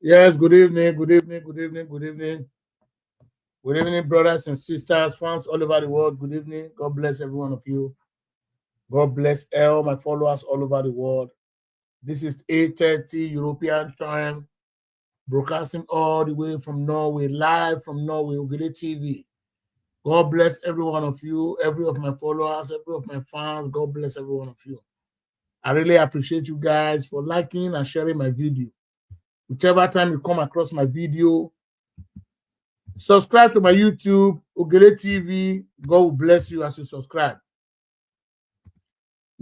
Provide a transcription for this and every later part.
Yes, good evening, good evening, good evening, good evening. Good evening, brothers and sisters, fans all over the world. Good evening. God bless every one of you. God bless all my followers all over the world. This is 8:30 European time, broadcasting all the way from Norway, live from Norway, Ogede TV. God bless every one of you, every of my followers, every of my fans. God bless every one of you. I really appreciate you guys for liking and sharing my video. Whichever time you come across my video, subscribe to my YouTube, Ogele TV. God will bless you as you subscribe.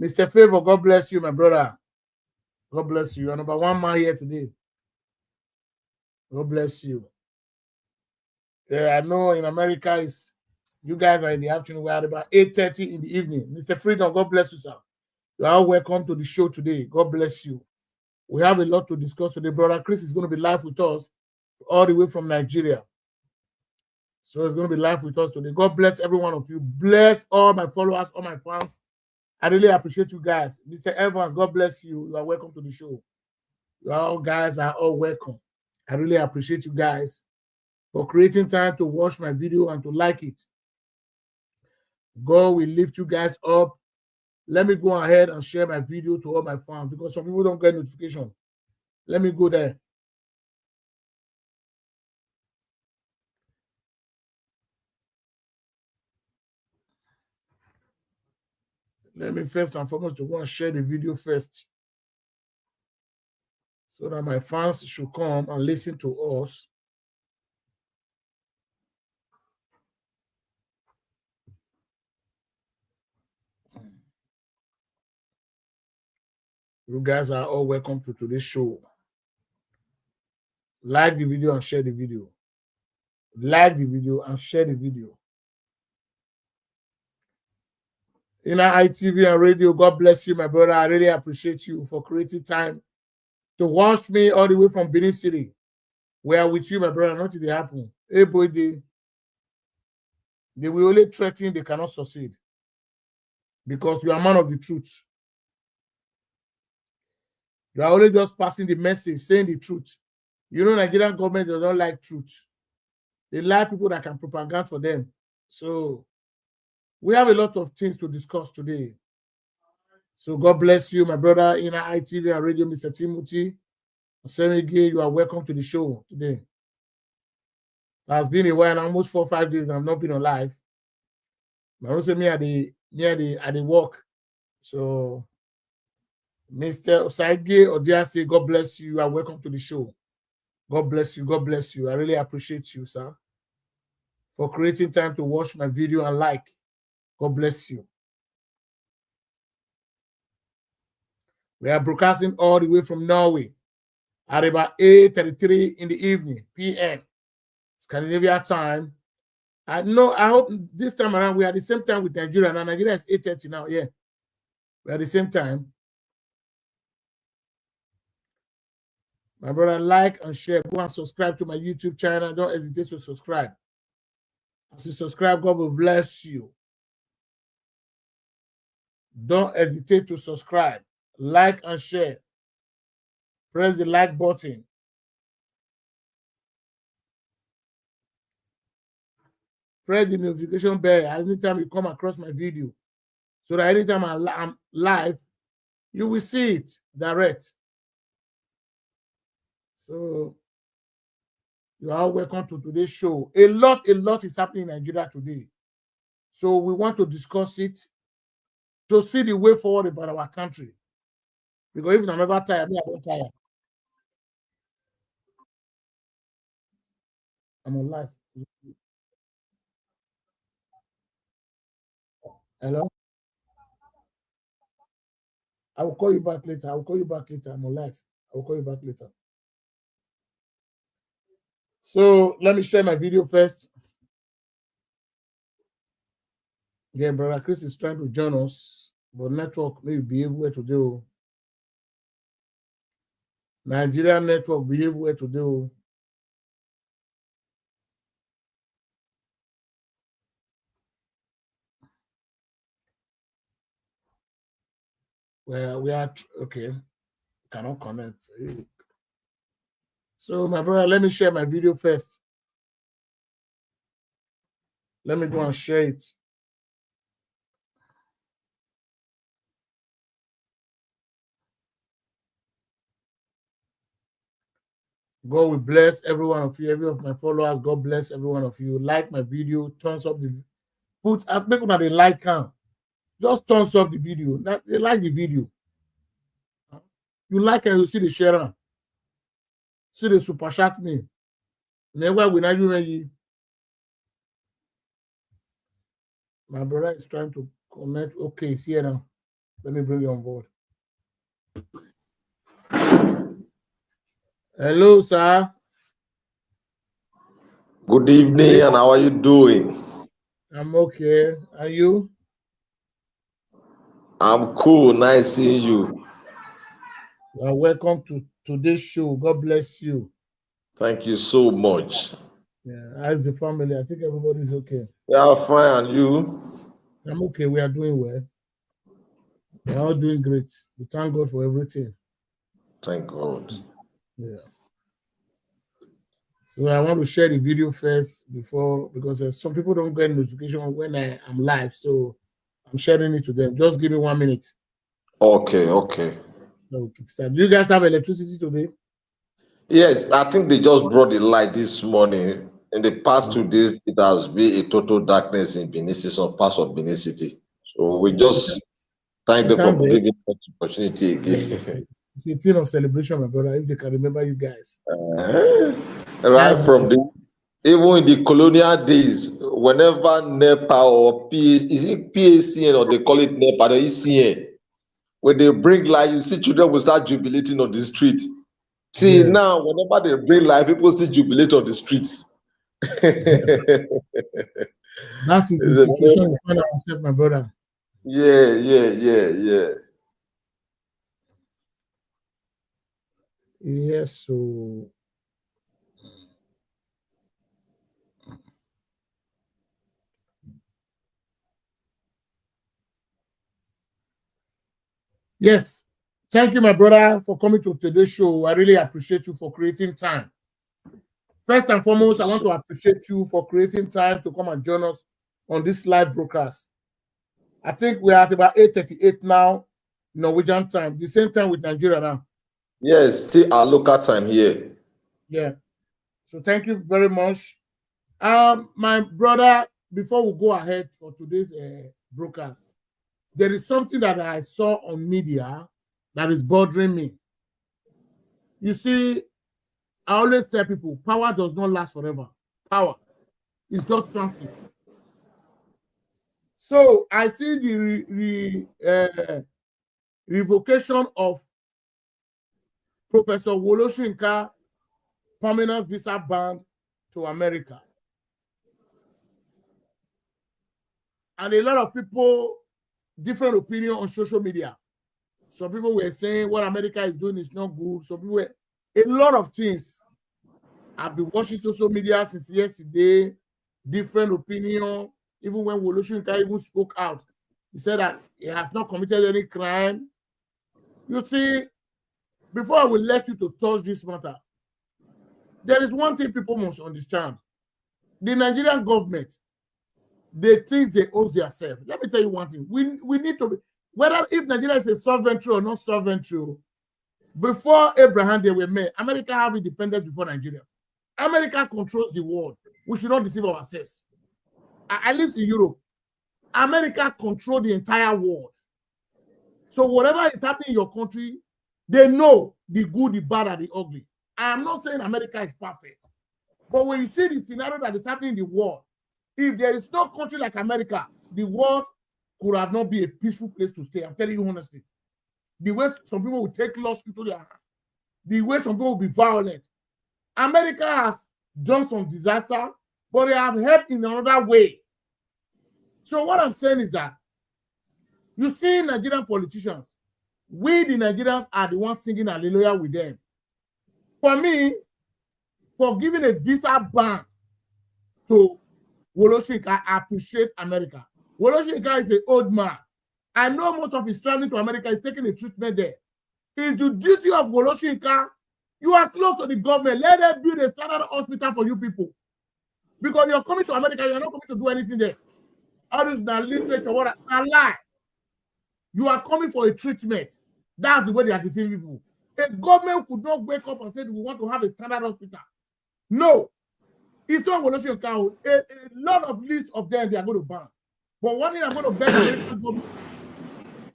Mr. Favor, God bless you, my brother. God bless you. You're number one man here today. God bless you. Yeah, I know in America, you guys are in the afternoon. We're at about 8:30 in the evening. Mr. Freedom, God bless you, sir. You are welcome to the show today. God bless you. We have a lot to discuss today. Brother Chris is going to be live with us all the way from Nigeria. So he's going to be live with us today. God bless every one of you. Bless all my followers, all my fans. I really appreciate you guys. Mr. Evans, God bless you. You are welcome to the show. You all guys are all welcome. I really appreciate you guys for creating time to watch my video and to like it. God will lift you guys up. Let me go ahead and share my video to all my fans because some people don't get notification. Let me go there. Let me first and foremost to go and share the video first so that my fans should come and listen to us. You guys are all welcome to today's show. Like the video and share the video. Like the video and share the video. ITV and radio, God bless you, my brother. I really appreciate you for creating time to watch me all the way from Benin City. We are with you, my brother. Nothing they happen. Hey, boy, they will only threaten, they cannot succeed. Because you are a man of the truth. You are only just passing the message, saying the truth. You know, Nigerian government, they don't like truth. They like people that can propaganda for them. So we have a lot of things to discuss today. So God bless you, my brother, ITV and radio, Mr. Timothy. Osemege, you are welcome to the show today. It has been a while, almost 4 or 5 days, and I've not been on live. I also me at the work. So Mr. Osage Odiase, God bless you. You are welcome to the show. God bless you. God bless you. I really appreciate you, sir, for creating time to watch my video and like. God bless you. We are broadcasting all the way from Norway at about 8:33 in the evening, p.m. Scandinavia time. I hope this time around we are at the same time with Nigeria. Now Nigeria is 8:30 now. Yeah. We're at the same time. My brother, like and share. Go and subscribe to my YouTube channel. Don't hesitate to subscribe. As you subscribe, God will bless you. Don't hesitate to subscribe. Like and share. Press the like button. Press the notification bell anytime you come across my video. So that anytime I'm live, you will see it direct. So you are welcome to today's show. A lot is happening in Nigeria today. So we want to discuss it to see the way forward about our country. Because if I'm never tired, I don't tire. I'm on live. Hello? I will call you back later. I will call you back later. I'm on live. I will call you back later. So let me share my video first. Yeah, brother Chris is trying to join us, but network may behave where to do. Nigerian network behave where to do. Well, we are okay. Cannot connect. So, my brother, let me share my video first. Let me go and share it. God will bless every one of you, every of my followers. God bless every one of you. Like my video, thumbs up the make one the like count. Just thumbs up the video. They like the video. You like and you see the share. See the super chat me. Never will I do. My brother is trying to connect. Okay, see here now. Let me bring you on board. Hello, sir. Good evening, and how are you doing? I'm okay. Are you? I'm cool. Nice seeing you. Welcome to today's show. God bless you. Thank you so much. Yeah, how's the family? I think everybody's okay. Yeah, fine. And you? I'm okay. We are doing well. We're all doing great. We thank God for everything. Thank God. Yeah. So I want to share the video first because some people don't get notification when I am live. So I'm sharing it to them. Just give me 1 minute. Okay, okay. Do you guys have electricity today? Yes, I think they just brought the light this morning. In the past 2 days, it has been a total darkness in Benin City, some parts of Benin City. So we just thank them for giving us the opportunity again. It's a thing of celebration, my brother, if they can remember you guys. Right from even in the colonial days, whenever NEPA or is it PACN or they call it NEPA or ECN, when they bring light, you see children will start jubilating on the street. See, now, whenever they bring light, people still jubilate on the streets. That's the situation we find ourselves, my brother. Yeah. Yes, so yes. Thank you, my brother, for coming to today's show. I really appreciate you for creating time. First and foremost, I want to appreciate you for creating time to come and join us on this live broadcast. I think we're at about 8:38 now, Norwegian time, the same time with Nigeria now. Yes, still our local time here. Yeah. So thank you very much. My brother, before we go ahead for today's broadcast, there is something that I saw on media that is bothering me. You see, I always tell people, power does not last forever. Power is just transit. So I see the revocation of Professor Soyinka permanent visa ban to America. And a lot of people, different opinion on social media. Some people were saying what America is doing is not good. Some people were, a lot of things. I've been watching social media since yesterday, different opinion. Even when Soyinka even spoke out, he said that he has not committed any crime. You see, before I will let you to touch this matter, there is one thing people must understand. The Nigerian government, they think they owe themselves. Let me tell you one thing. We need to be, whether if Nigeria is a sovereignty or not sovereignty, before Abraham they were made, America have independence before Nigeria. America controls the world. We should not deceive ourselves. I live in Europe. America controls the entire world. So whatever is happening in your country, they know the good, the bad, and the ugly. I am not saying America is perfect. But when you see the scenario that is happening in the world, if there is no country like America, the world could have not been a peaceful place to stay. I'm telling you honestly. The way some people will take laws into their hands, the way some people will be violent. America has done some disaster, but they have helped in another way. So what I'm saying is that you see Nigerian politicians, we the Nigerians are the ones singing hallelujah with them. For me, for giving a visa ban to Soyinka, I appreciate America. Soyinka is an old man. I know most of his traveling to America is taking a treatment there. It's the duty of Soyinka You are close to the government. Let them build a standard hospital for you people. Because you're coming to America, you're not coming to do anything there. All this now literature, what a lie. You are coming for a treatment. That's the way they are deceiving people. A government could not wake up and say we want to have a standard hospital. No. It's not going to count. A lot of lists of them they are going to ban. But one thing I'm going to beg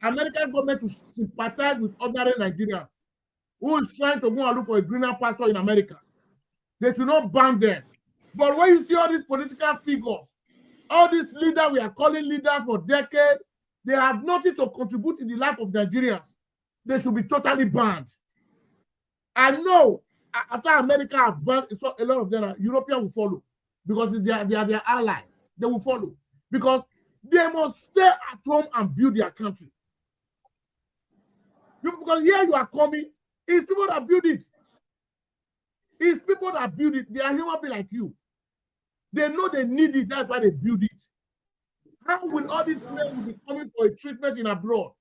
American government to sympathize with ordinary Nigerians who is trying to go and look for a greener pasture in America. They should not ban them. But when you see all these political figures, all these leaders we are calling leaders for decades, they have nothing to contribute in the life of Nigerians. They should be totally banned. I know after America have banned so a lot of them, Europeans will follow because they are their ally. They will follow because they must stay at home and build their country. Because here you are coming, it's people that build it. It's people that build it. They are human beings like you. They know they need it. That's why they build it. How will all these men be coming for a treatment in abroad?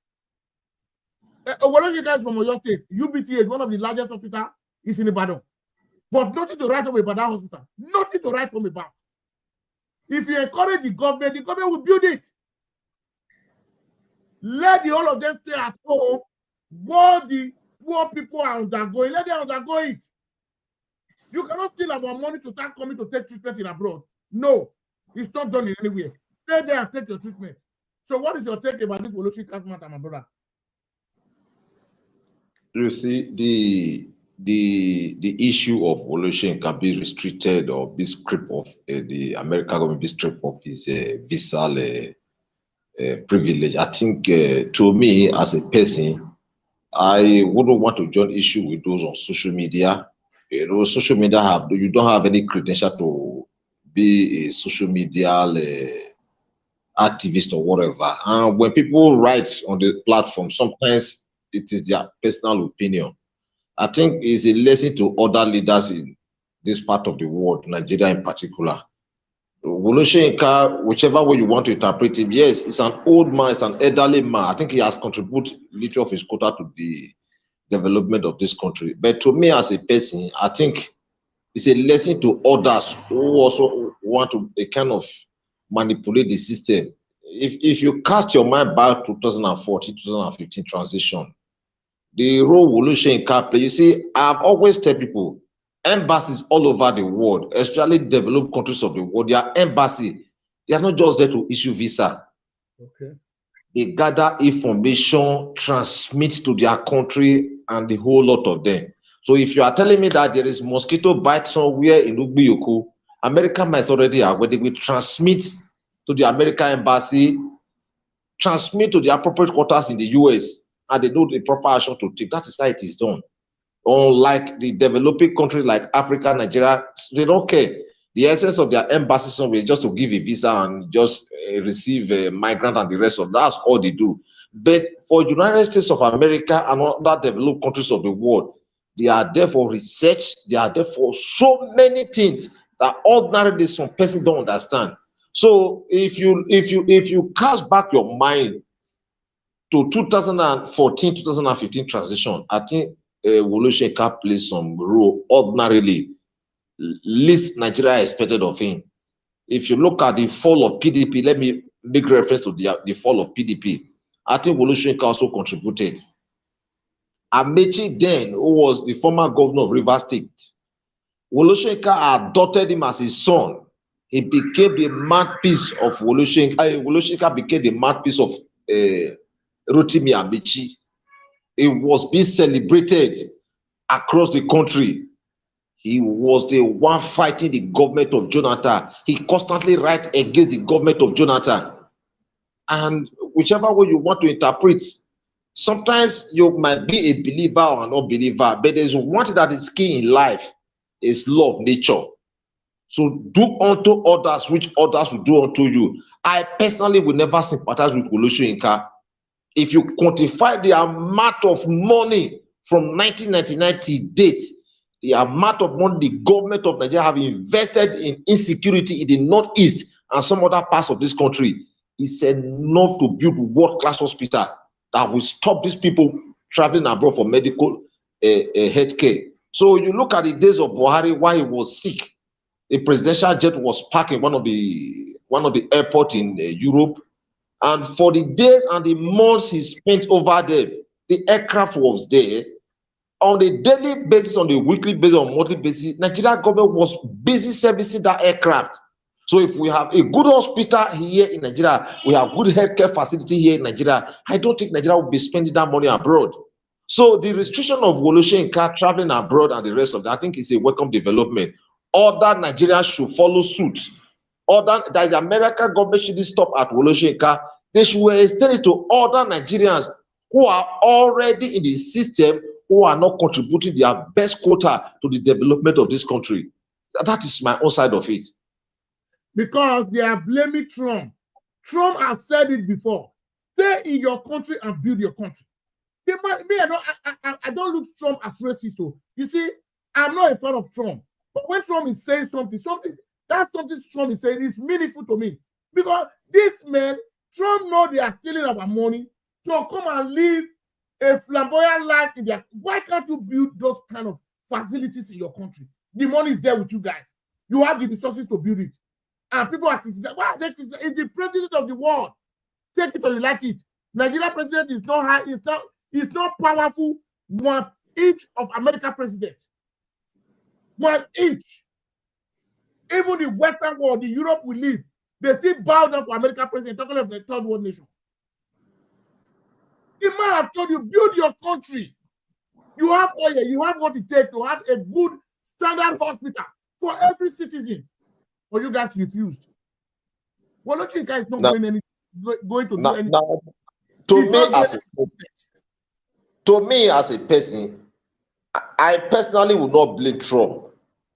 One of you guys from your state, UBTH, one of the largest hospitals, is in Ibadan. But nothing to write home about that hospital. Nothing to write home about. If you encourage the government will build it. Let the all of them stay at home. What the poor people are undergoing, let them undergo it. You cannot steal our money to start coming to take treatment in abroad. No, it's not done in any way. Stay there and take your treatment. So what is your take about this Woloshika's matter, my brother? You see, the issue of Woloshika can be restricted or be stripped of the American government be stripped of his visa privilege. I think to me as a person, I wouldn't want to join issue with those on social media. You know, social media you don't have any credential to be a social media activist or whatever. And when people write on the platform, sometimes it is their personal opinion. I think it's a lesson to other leaders in this part of the world, Nigeria in particular. Woloshika, whichever way you want to interpret him, yes, it's an old man, it's an elderly man. I think he has contributed little of his quota to the development of this country. But to me as a person, I think it's a lesson to others who also want to kind of manipulate the system. If you cast your mind back to 2014, 2015 transition, the role Woloshika plays, you see, I've always tell people, embassies all over the world, especially developed countries of the world, their embassy, they are not just there to issue visa. Okay. They gather information, transmit to their country, and the whole lot of them. So if you are telling me that there is mosquito bite somewhere in Ugbiyoko, America might already have, where they will transmit to the American embassy, transmit to the appropriate quarters in the US, and they know the proper action to take. That is how it is done. Unlike the developing countries like Africa, Nigeria, they don't care. The essence of their embassy somewhere is just to give a visa and just receive a migrant and the rest of that's all they do. But for United States of America and other developed countries of the world, they are there for research. They are there for so many things that ordinarily some person don't understand. So if you cast back your mind to 2014, 2015 transition, I think Woloshika plays some role ordinarily, least Nigeria expected of him. If you look at the fall of PDP, let me make reference to the fall of PDP. I think Woloshika also contributed. Amechi then, who was the former governor of Rivers State, Woloshika adopted him as his son. He became the mouthpiece of Woloshika. Woloshika became the mouthpiece of Rotimi Amechi. It was being celebrated across the country. He was the one fighting the government of Jonathan. He constantly write against the government of Jonathan. And whichever way you want to interpret, sometimes you might be a believer or an unbeliever, but there's one thing that is key in life, is law of nature. So do unto others which others will do unto you. I personally will never sympathize with Woloshika. If you quantify the amount of money from 1999 to date, the amount of money the government of Nigeria have invested in insecurity in the Northeast and some other parts of this country is enough to build world-class hospital that will stop these people traveling abroad for medical health care. So you look at the days of Buhari while he was sick, a presidential jet was parked in one of the airports in Europe, and for the days and the months he spent over there, the aircraft was there on a daily basis, on a weekly basis, on monthly basis. Nigeria government was busy servicing that aircraft. So if we have a good hospital here in Nigeria, we have good healthcare facility here in Nigeria, I don't think Nigeria will be spending that money abroad. So the restriction of Wole Soyinka traveling abroad and the rest of that, I think is a welcome development. Other Nigerians should follow suit. That the American government shouldn't stop at Wole Soyinka. They should extend it to other Nigerians who are already in the system, who are not contributing their best quota to the development of this country. That is my own side of it. Because they are blaming Trump. Trump has said it before. Stay in your country and build your country. I don't look Trump as racist. So you see, I'm not a fan of Trump. But when Trump is saying something Trump is saying is meaningful to me. Because this man, Trump know they are stealing our money to come and live a flamboyant life in their. Why can't you build those kind of facilities in your country? The money is there with you guys. You have the resources to build it. And people are criticizing. Why are they criticizing? It's the president of the world. Take it or you like it. Nigeria president is not high, it's not powerful 1 inch of American president. 1 inch. Even the Western world, the Europe we live, they still bow down to American president, talking of the third world nation. The man have told you, build your country. You have oil, you have what it takes to have a good standard hospital for every citizen. But you guys refused. Well, don't you guys not going to do anything? To me as a person, I personally would not blame Trump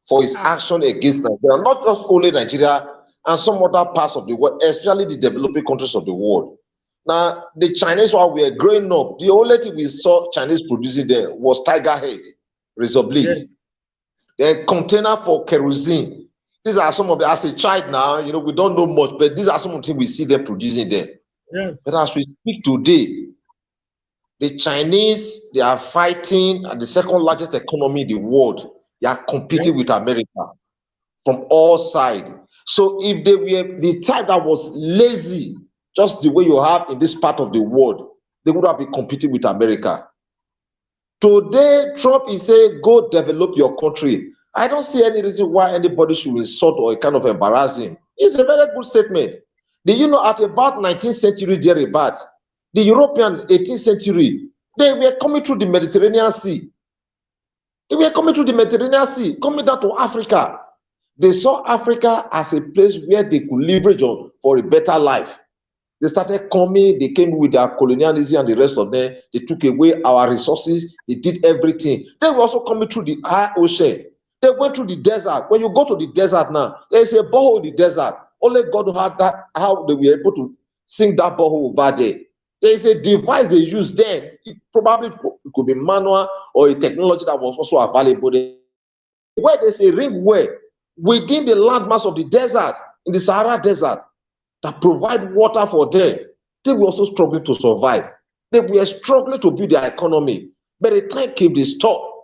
for his action against Nigeria, not just only Nigeria and some other parts of the world, especially the developing countries of the world. Now, the Chinese, while we were growing up, the only thing we saw Chinese producing there was tiger head, razor blades, yes. Then container for kerosene. These are some of the, as a child now, we don't know much, but these are some of the things we see them producing there. Yes. But as we speak today, the Chinese, they are fighting at the second largest economy in the world. They are competing with America from all sides. So if they were the type that was lazy, just the way you have in this part of the world, they would have been competing with America. Today, Trump is saying, go develop your country. I don't see any reason why anybody should insult or kind of embarrass him. It's a very good statement. Did you know at about 19th century thereabout, the European 18th century, they were coming through the Mediterranean Sea. They were coming through the Mediterranean Sea, coming down to Africa. They saw Africa as a place where they could leverage on for a better life. They started coming, they came with their colonialism and the rest of them. They took away our resources, they did everything. They were also coming through the high ocean. They went through the desert. When you go to the desert now, there's a borehole in the desert. Only God had that, how they were able to sink that borehole over there. There is a device they used then. It probably could be manual or a technology that was also available there. Where there's a ring way within the landmass of the desert, in the Sahara Desert, that provide water for them, they were also struggling to survive. They were struggling to build their economy. But the time came, they stopped.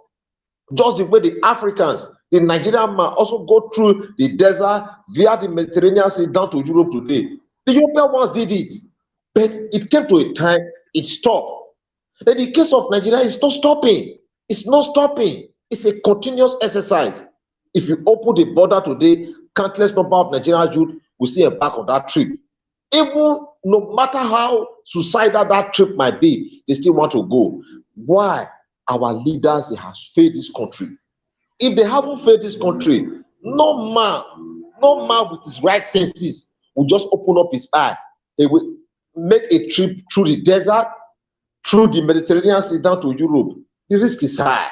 Just the way the Africans, the Nigerian man also go through the desert via the Mediterranean Sea down to Europe today. The European ones did it. But it came to a time, it stopped. In the case of Nigeria, it's not stopping. It's not stopping. It's a continuous exercise. If you open the border today, countless number of Nigerian youth will see embark on that trip. Even no matter how suicidal that trip might be, they still want to go. Why? Our leaders, they have failed this country. If they haven't failed this country, no man with his right senses will just open up his eye. He will make a trip through the desert, through the Mediterranean Sea down to Europe. The risk is high.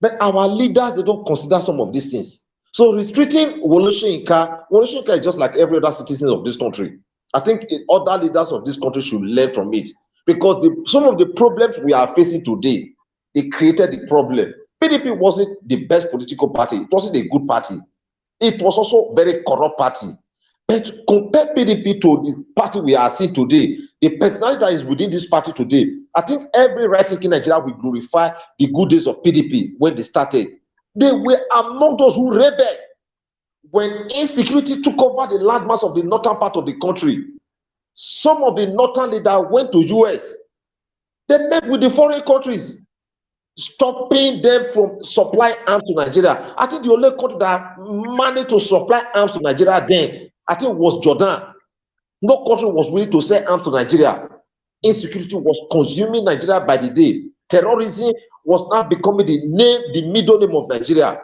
But our leaders, they don't consider some of these things. So restricting Wole Soyinka is just like every other citizen of this country. I think other leaders of this country should learn from it. Because some of the problems we are facing today, they created the problem. PDP wasn't the best political party. It wasn't a good party. It was also a very corrupt party. But compare PDP to the party we are seeing today, the personality that is within this party today, I think every right-thinking Nigeria will glorify the good days of PDP when they started. They were among those who rebelled when insecurity took over the landmass of the northern part of the country. Some of the northern leaders went to US. They met with the foreign countries, stopping them from supplying arms to Nigeria. I think the only country that managed to supply arms to Nigeria then, I think, was Jordan. No country was willing to sell arms to Nigeria. Insecurity was consuming Nigeria by the day. Terrorism was now becoming the middle name of Nigeria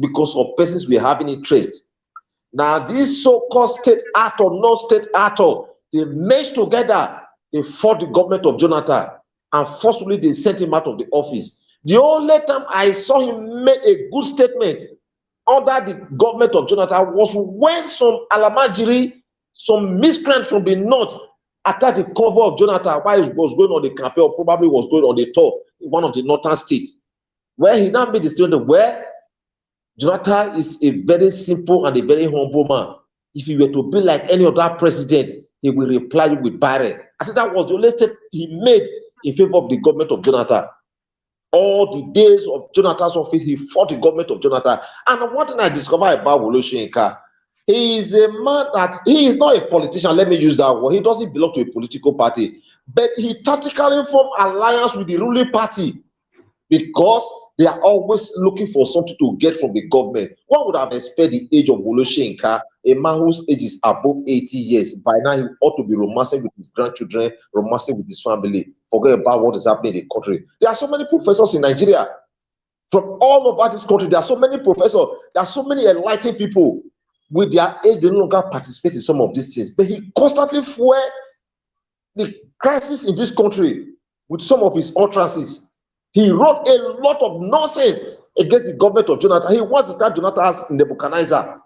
because of persons were having interest. Now, these so-called state actor, non-state actor, they merged together. They fought the government of Jonathan, and forcefully they sent him out of the office. The only time I saw him make a good statement under the government of Jonathan was when some Alamajiri, some miscreants from the north, attacked the cover of Jonathan while he was going on the campaign, or probably was going on the tour in one of the northern states, where he now made the statement where Jonathan is a very simple and a very humble man. If he were to be like any other president, he will reply you with barrel. I think that was the only step he made in favor of the government of Jonathan. All the days of Jonathan's office, he fought the government of Jonathan. And one thing I discovered about Soyinka, he is a man that he is not a politician. Let me use that word. He doesn't belong to a political party, but he tactically formed alliance with the ruling party because they are always looking for something to get from the government. One would have expected the age of Soyinka, a man whose age is above 80 years. By now, he ought to be romancing with his grandchildren, romancing with his family. Forget about what is happening in the country. There are so many professors in Nigeria. From all over this country, there are so many professors. There are so many enlightened people. With their age, they no longer participate in some of these things. But he constantly fueled the crisis in this country with some of his utterances. He wrote a lot of nonsense against the government of Jonathan. He wants to start Jonathan as Nebuchadnezzar.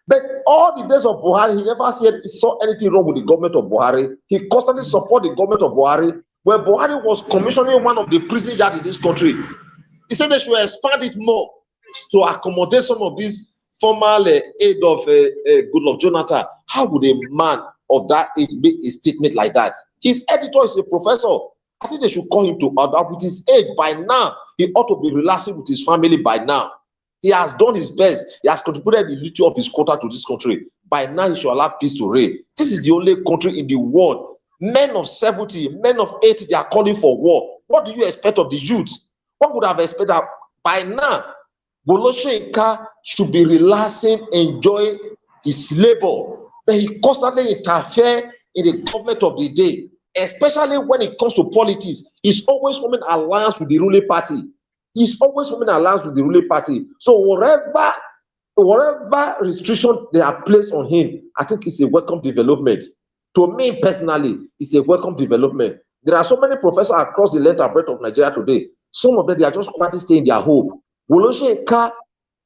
But all the days of Buhari, he never saw anything wrong with the government of Buhari. He constantly supported the government of Buhari. When Buhari was commissioning one of the prison yards in this country, he said they should expand it more to accommodate some of these formal aid of Goodluck Jonathan. How would a man of that age make a statement like that? His editor is a professor. I think they should call him to order. With his age by now, he ought to be relaxing with his family by now. He has done his best. He has contributed the little of his quota to this country. By now, he should allow peace to reign. This is the only country in the world. Men of 70, men of 80, they are calling for war. What do you expect of the youth? What would have expected that by now, Soyinka should be relaxing, enjoy his labor, but he constantly interferes in the government of the day, especially when it comes to politics. He's always forming alliance with the ruling party. He's always forming alliance with the ruling party. So whatever restriction they have placed on him, I think it's a welcome development. To me personally, it's a welcome development. There are so many professors across the length and breadth of Nigeria today. Some of them, they are just quietly staying in their home. Soyinka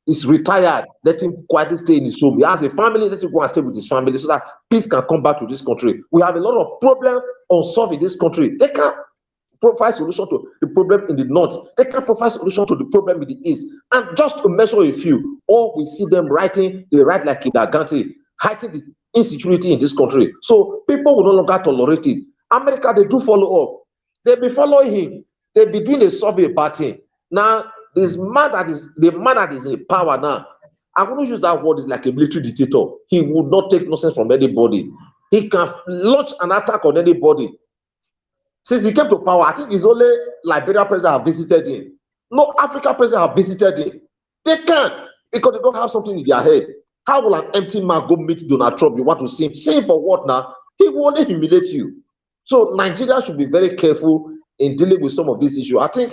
is retired. Let him quietly stay in his home. He has a family. Let him go and stay with his family so that peace can come back to this country. We have a lot of problems unsolved in this country. They can't provide solution to the problem in the north. They can't provide solution to the problem in the east. And just to measure a few, all we see them writing, they write like in their country, hiding the insecurity in this country. So people will no longer tolerate it. America, they do follow up. They'll be following him. They'll be doing a survey party. Now, the man that is in power now, I'm going to use that word, is like a military dictator. He would not take nonsense from anybody. He can launch an attack on anybody. Since he came to power, I think it's only Liberia president have visited him. No African president have visited him. They can't, because they don't have something in their head. How will an empty man go meet Donald Trump? You want to see him? See him for what now? He will only humiliate you. So Nigeria should be very careful in dealing with some of these issues. I think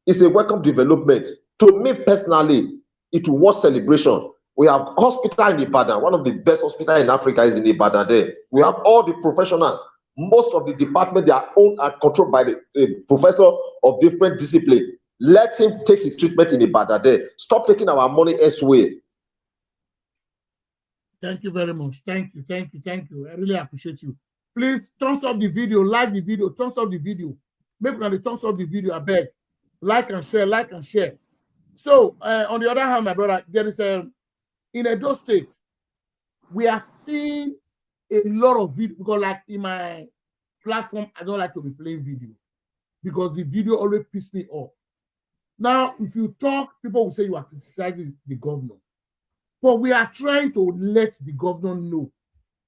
it's a welcome development. To me personally, it was celebration. We have hospital in Ibadan. One of the best hospitals in Africa is in Ibadan there. We have all the professionals. Most of the department, they are owned and controlled by the professor of different discipline. Let him take his treatment in Ibadan there. Stop taking our money elsewhere. Thank you very much. Thank you. I really appreciate you. Please thumbs up the video, like the video, thumbs up the video. Make sure you thumbs up the video, I beg. Like and share. So, on the other hand, my brother, there is in Edo State, we are seeing a lot of video, because like in my platform, I don't like to be playing video because the video always pisses me off. Now, if you talk, people will say you are criticizing the governor. But we are trying to let the governor know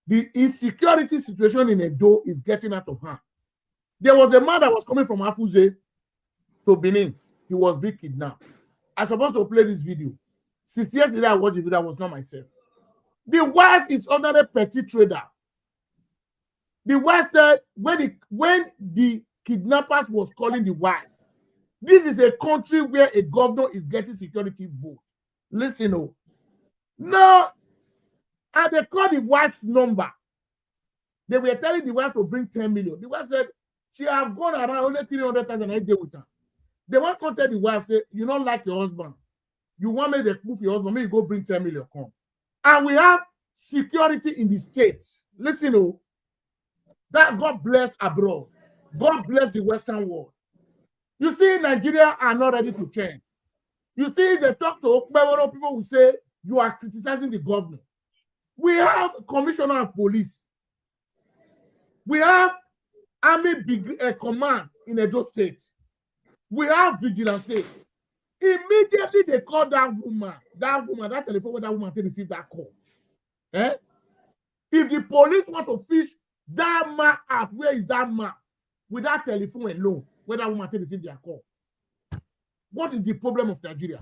the insecurity situation in Edo is getting out of hand. There was a man that was coming from Afuze to Benin. He was being kidnapped. I'm supposed to play this video. Since yesterday, I watched the video. I was not myself. The wife is under a petty trader. The wife said when the kidnappers was calling the wife, this is a country where a governor is getting security vote. Listen, oh. No, and they called the wife's number. They were telling the wife to bring 10 million. The wife said she have gone around only 300,000 a day with her. They want to tell the wife, say, you don't like your husband. You want me to move your husband, maybe you go bring 10 million, come. And we have security in the states. Listen, oh, that God bless abroad. God bless the Western world. You see, Nigeria are not ready to change. You see, they talk to Okpeboro, people who say you are criticizing the government. We have commissioner of police. We have army command in Edo State. We have vigilante. Immediately they call that woman, that telephone where that woman to receive that call. Eh? If the police want to fish that man out, where is that man? With that telephone alone, where that woman to receive their call. What is the problem of Nigeria?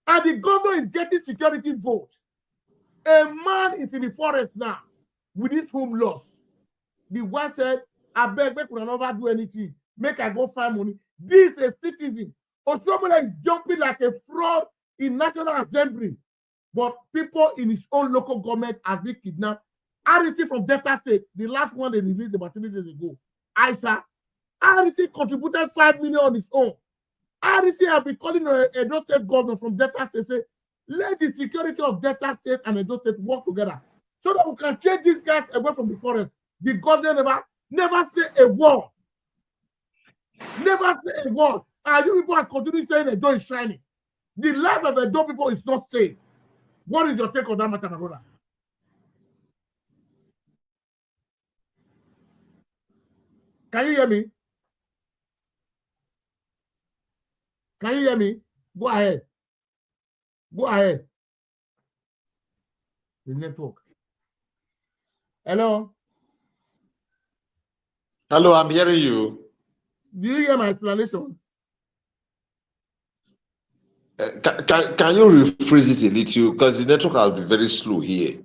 And the governor is getting security vote. A man is in the forest now with his home loss. The wife said, I beg, make we never do anything. Make I go find money. This is a citizen. Oshomola is jumping like a fraud in National Assembly. But people in his own local government has been kidnapped. RC from Delta State, the last one they released about 3 days ago. Aisha, RC contributed 5 million on his own. RC have been calling Edo State governor from Delta State, say, let the security of Delta State and Edo State work together so that we can change these guys away from the forest. The governor never say a word. Never say a word. And you people are continuing saying Edo is shining. The life of Edo people is not safe. What is your take on that matter, my brother? Can you hear me? Can you hear me? Go ahead. Go ahead. The network. Hello? Hello, I'm hearing you. Do you hear my explanation? Can you rephrase it a little? Because the network has been very slow here.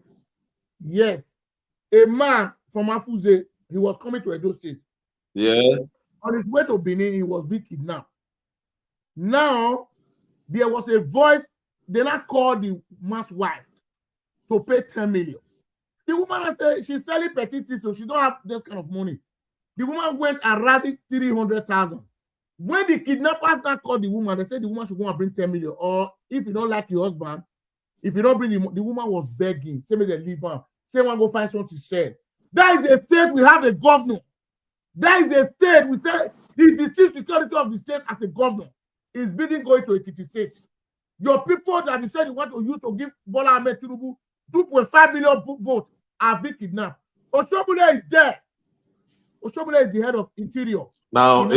Yes. A man from Afuze, he was coming to Edo State. Yeah. On his way to Benin, he was being kidnapped. Now, there was a voice, they not called the man's wife to pay 10 million. The woman said she's selling petty things, so she don't have this kind of money. The woman went and ratted 300,000. When the kidnappers now called the woman, they said the woman should go and bring 10 million. Or if you don't like your husband, if you don't bring him, the woman was begging. Say me they leave her. Say one go find something to say. That is a state we have a governor. That is a state we say is the chief security of the state as a governor. Is bidding going to Ekiti State. Your people that they said you want to use to give Bola Ahmed Tinubu 2.5 million votes have been kidnapped. Oshomole is there. Oshomole is the head of Interior. Now,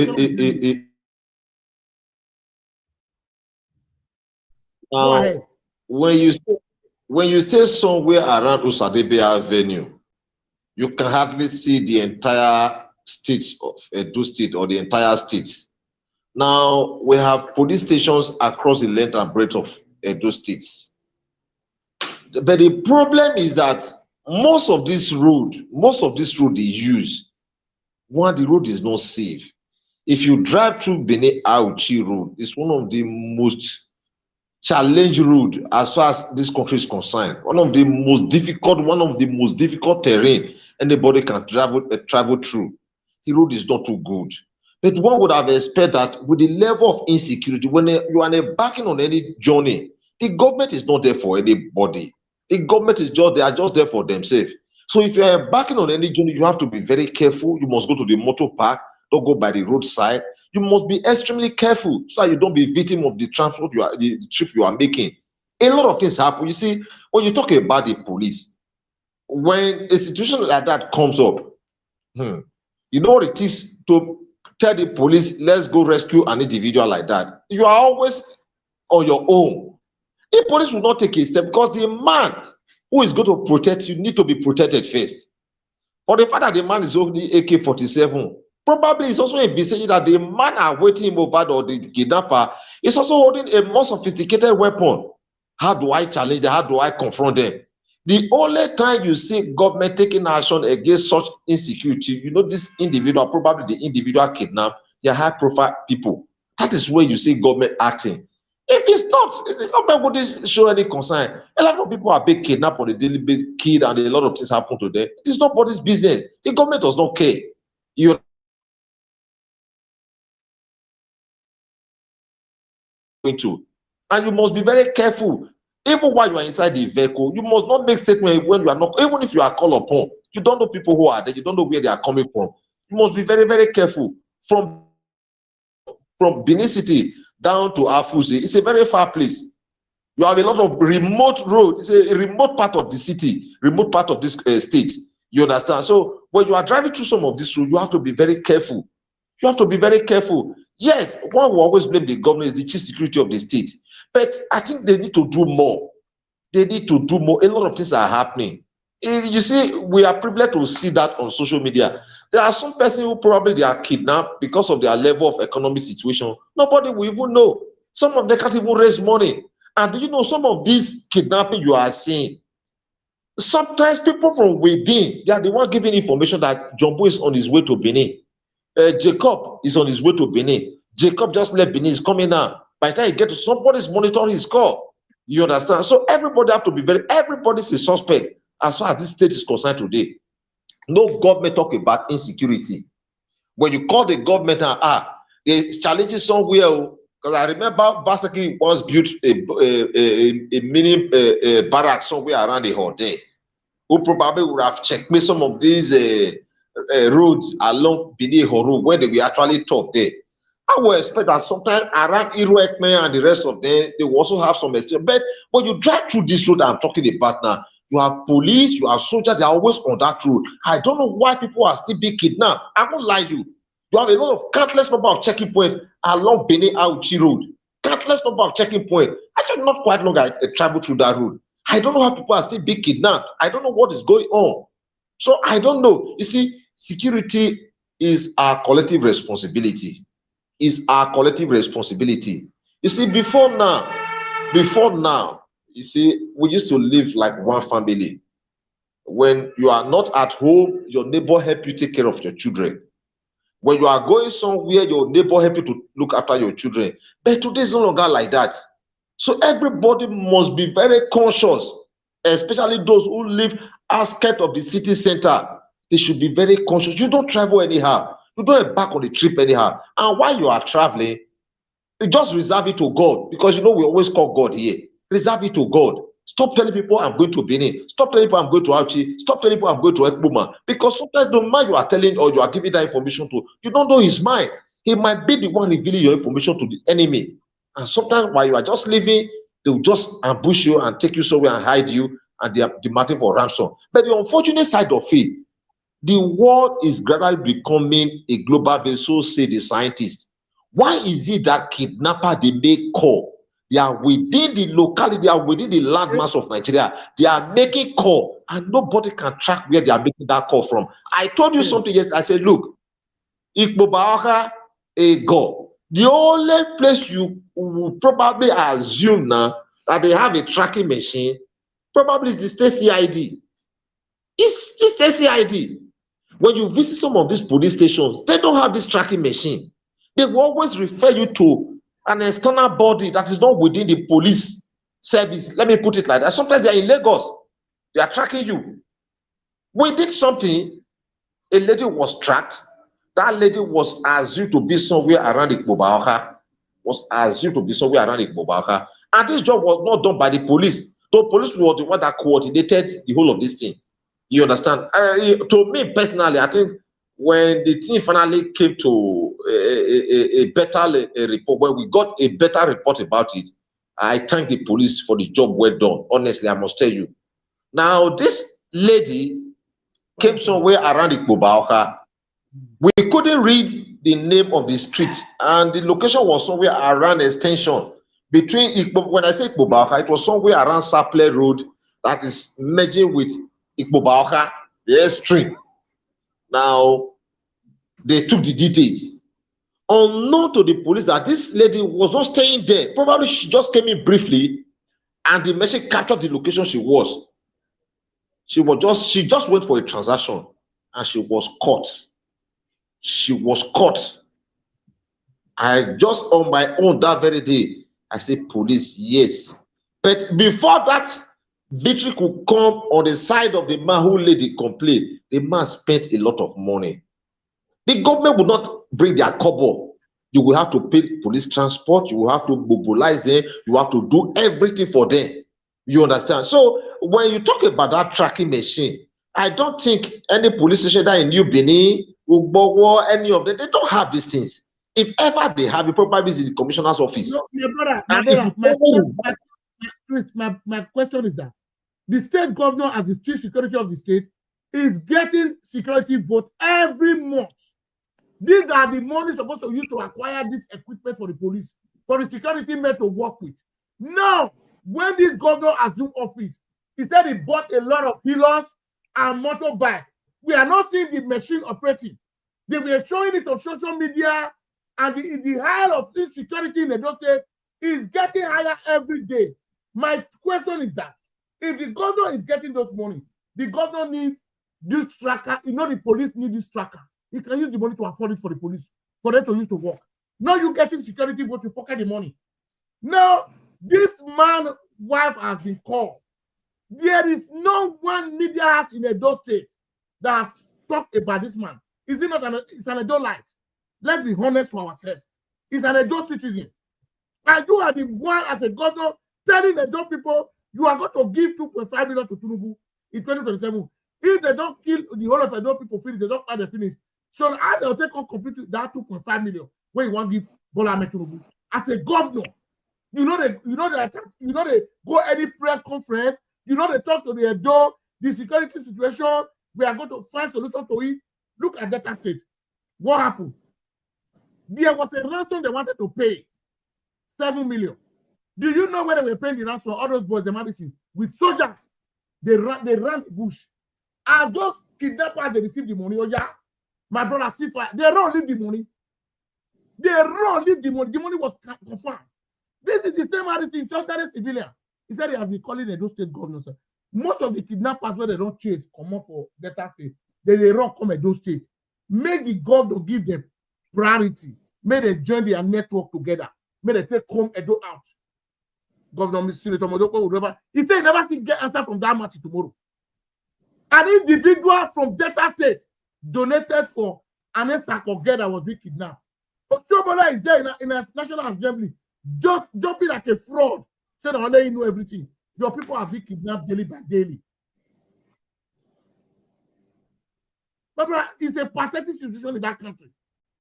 Go ahead. When you stay somewhere around Usadebe Avenue, you can hardly see the entire state of Edo State or the entire state. Now, we have police stations across the length and breadth of Edo State. But the problem is that most of this road they use, one, the road is not safe. If you drive through Benin Auchi Road, it's one of the most challenging road as far as this country is concerned. One of the most difficult terrain anybody can travel through. The road is not too good. But one would have expected that with the level of insecurity, when you are embarking on any journey, the government is not there for anybody. The government is they are just there for themselves. So if you are embarking on any journey, you have to be very careful. You must go to the motor park, don't go by the roadside. You must be extremely careful so that you don't be victim of the transport the trip you are making. A lot of things happen. You see, when you talk about the police, when a situation like that comes up, you know what it is to tell the police, let's go rescue an individual like that. You are always on your own. The police will not take a step because the man who is going to protect you need to be protected first. For the fact that the man is holding AK-47, probably it's also envisaging that the man awaiting him over, or the kidnapper, is also holding a more sophisticated weapon. How do I challenge them? How do I confront them? The only time you see government taking action against such insecurity, you know, this individual, probably the individual kidnapped, they are high-profile people. That is where you see government acting. If it's not, if the government wouldn't show any concern. A lot of people are being kidnapped on a daily basis, killed, and a lot of things happen to them. It is nobody's business. The government does not care. You to, and you must be very careful. Even while you are inside the vehicle, you must not make statements when you are not, even if you are called upon. You don't know people who are there, you don't know where they are coming from. You must be very, very careful. From Benin City down to Afusi, it's a very far place. You have a lot of remote road. It's a remote part of the city, remote part of this state. You understand? So when you are driving through some of these roads, you have to be very careful. You have to be very careful. Yes, one will always blame the government as the chief security of the state, but I think they need to do more. They need to do more. A lot of things are happening. You see, we are privileged to see that on social media. There are some persons who probably they are kidnapped because of their level of economic situation. Nobody will even know. Some of them can't even raise money. And do you know some of these kidnapping you are seeing? Sometimes people from within, they are the one giving information that Jumbo is on his way to Benin. Jacob is on his way to Benin. Jacob just left Benin, is coming now. By the time he gets to somebody's monitoring his call. You understand? So everybody have to be everybody's a suspect as far as this state is concerned today. No government talk about insecurity. When you call the government and there's challenges somewhere, because I remember Basaki once built a mini barrack somewhere around the hotel, who probably would have checked me some of these roads along Benin Horo when they were actually top there. I would expect that sometimes around Iruekme and the rest of them, they will also have some estate. But when you drive through this road I'm talking about now, you have police, you have soldiers, they are always on that road. I don't know why people are still being kidnapped. I won't lie you. You have a lot of countless number of checking points along Benin Auchi Road. Countless number of checking points. Actually, not quite long I traveled through that road. I don't know how people are still being kidnapped. I don't know what is going on. So I don't know. You see, security is our collective responsibility. Is our collective responsibility. You see, before now, you see, we used to live like one family. When you are not at home, your neighbor help you take care of your children. When you are going somewhere, your neighbor help you to look after your children. But today is no longer like that. So everybody must be very conscious, especially those who live outskirts of the city center. They should be very conscious. You don't travel anyhow. You don't embark on the trip anyhow. And while you are traveling, you just reserve it to God, because you know we always call God here. Reserve it to God. Stop telling people I'm going to Benin. Stop telling people I'm going to Auchi. Stop telling people I'm going to Ekpoma. Because sometimes the man you are telling or you are giving that information to, you don't know his mind. He might be the one revealing your information to the enemy. And sometimes while you are just living, they will just ambush you and take you somewhere and hide you, and they are demanding for ransom. But the unfortunate side of it, the world is gradually becoming a global base, so say the scientists. Why is it that kidnapper they make call? They are within the locality, they are within the landmass of Nigeria. They are making call, and nobody can track where they are making that call from. I told you something yesterday. I said, look, Ikpobaoka, Ego, the only place you will probably assume now that they have a tracking machine, probably is the state CID. It's the state CID. When you visit some of these police stations, they don't have this tracking machine. They will always refer you to an external body that is not within the police service. Let me put it like that. Sometimes they are in Lagos. They are tracking you. We did something. A lady was tracked. That lady was assumed to be somewhere around Ikpobaoka. And this job was not done by the police. The police was the one that coordinated the whole of this thing. You understand? To me personally, I think when the team finally came to a better report, when we got a better report about it, I thank the police for the job well done. Honestly, I must tell you. Now, this lady came somewhere around Ikpobaoka. We couldn't read the name of the street, and the location was somewhere around extension between Ikpo. When I say Ikpobaoka, it was somewhere around Saple Road that is merging with Ikpobaoka, the airstream. Now, they took the details. Unknown to the police that this lady was not staying there. Probably she just came in briefly, and the message captured the location she was. She just went for a transaction, and she was caught. She was caught. I just on my own that very day, I said, police, yes. But before that victory could come on the side of the man who laid the complaint, the man spent a lot of money. The government will not bring their kobo. You will have to pay police transport. You will have to mobilize them. You have to do everything for them. You understand? So when you talk about that tracking machine, I don't think any police station that in New Benin, Ugbowo, any of them, they don't have these things. If ever they have, it probably is in the commissioner's office. No, my question is that the state governor, as the chief security of the state, is getting security votes every month. These are the money supposed to use to acquire this equipment for the police, for the security men to work with. Now, when this governor assumed office, he said he bought a lot of healers and motorbike. We are not seeing the machine operating. They were showing it on social media, and the high of insecurity in Edo State is getting higher every day. My question is that if the governor is getting those money, the governor needs this tracker. You know, the police need this tracker. He can use the money to afford it for the police, for them to use to work. Now you getting security vote to pocket the money. Now, this man's wife has been called. There is no one media house in Edo State that has talked about this man. Is it not it's an Edo-lite? Let's be honest to ourselves. He's an Edo citizen. And you are the one as a governor telling Edo people you are going to give 2.5 million to Tinubu in 2027. If they don't kill the whole of Edo people, they don't find the finish. So I will take on completely that 2.5 million when you want to give Bola Ahmed Tinubu. As a governor, you know they go any press conference, you know they talk to the Edo, the security situation, we are going to find solution to it. Look at Delta State. What happened? There was a ransom they wanted to pay, 7 million. Do you know where they were paying the ransom? All those boys, the medicine, with soldiers, they ran the bush. As those kidnappers, they received the money. Oh yeah, my brother, see fire. They don't leave the money. They don't leave the money. The money was confirmed. This is the same medicine, solitary civilian. He said he has been calling Edo State governor. Sir. Most of the kidnappers where they don't chase come up for Delta State, they run come Edo State. Make the governor give them priority. May they join their network together. May they take home Edo out. Governor Senator Modoko would never. He said he never see get answer from that matter tomorrow. An individual from Delta State donated for an Efako girl that was being kidnapped. Ochobola is there in a national assembly, just jumping like a fraud. Said, I'll let you know everything. Your people are being kidnapped daily by daily. But it's a pathetic situation in that country.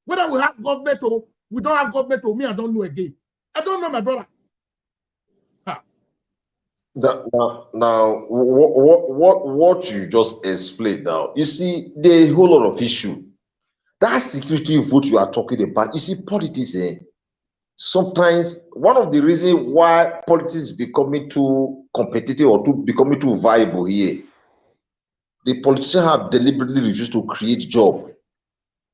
Whether we have government or we don't have government or me, I don't know again. I don't know, my brother. Now, what you just explained now, you see, there's a whole lot of issue. That security vote you are talking about, you see, politics, sometimes one of the reasons why politics is becoming too competitive or becoming too viable here, the politicians have deliberately refused to create job.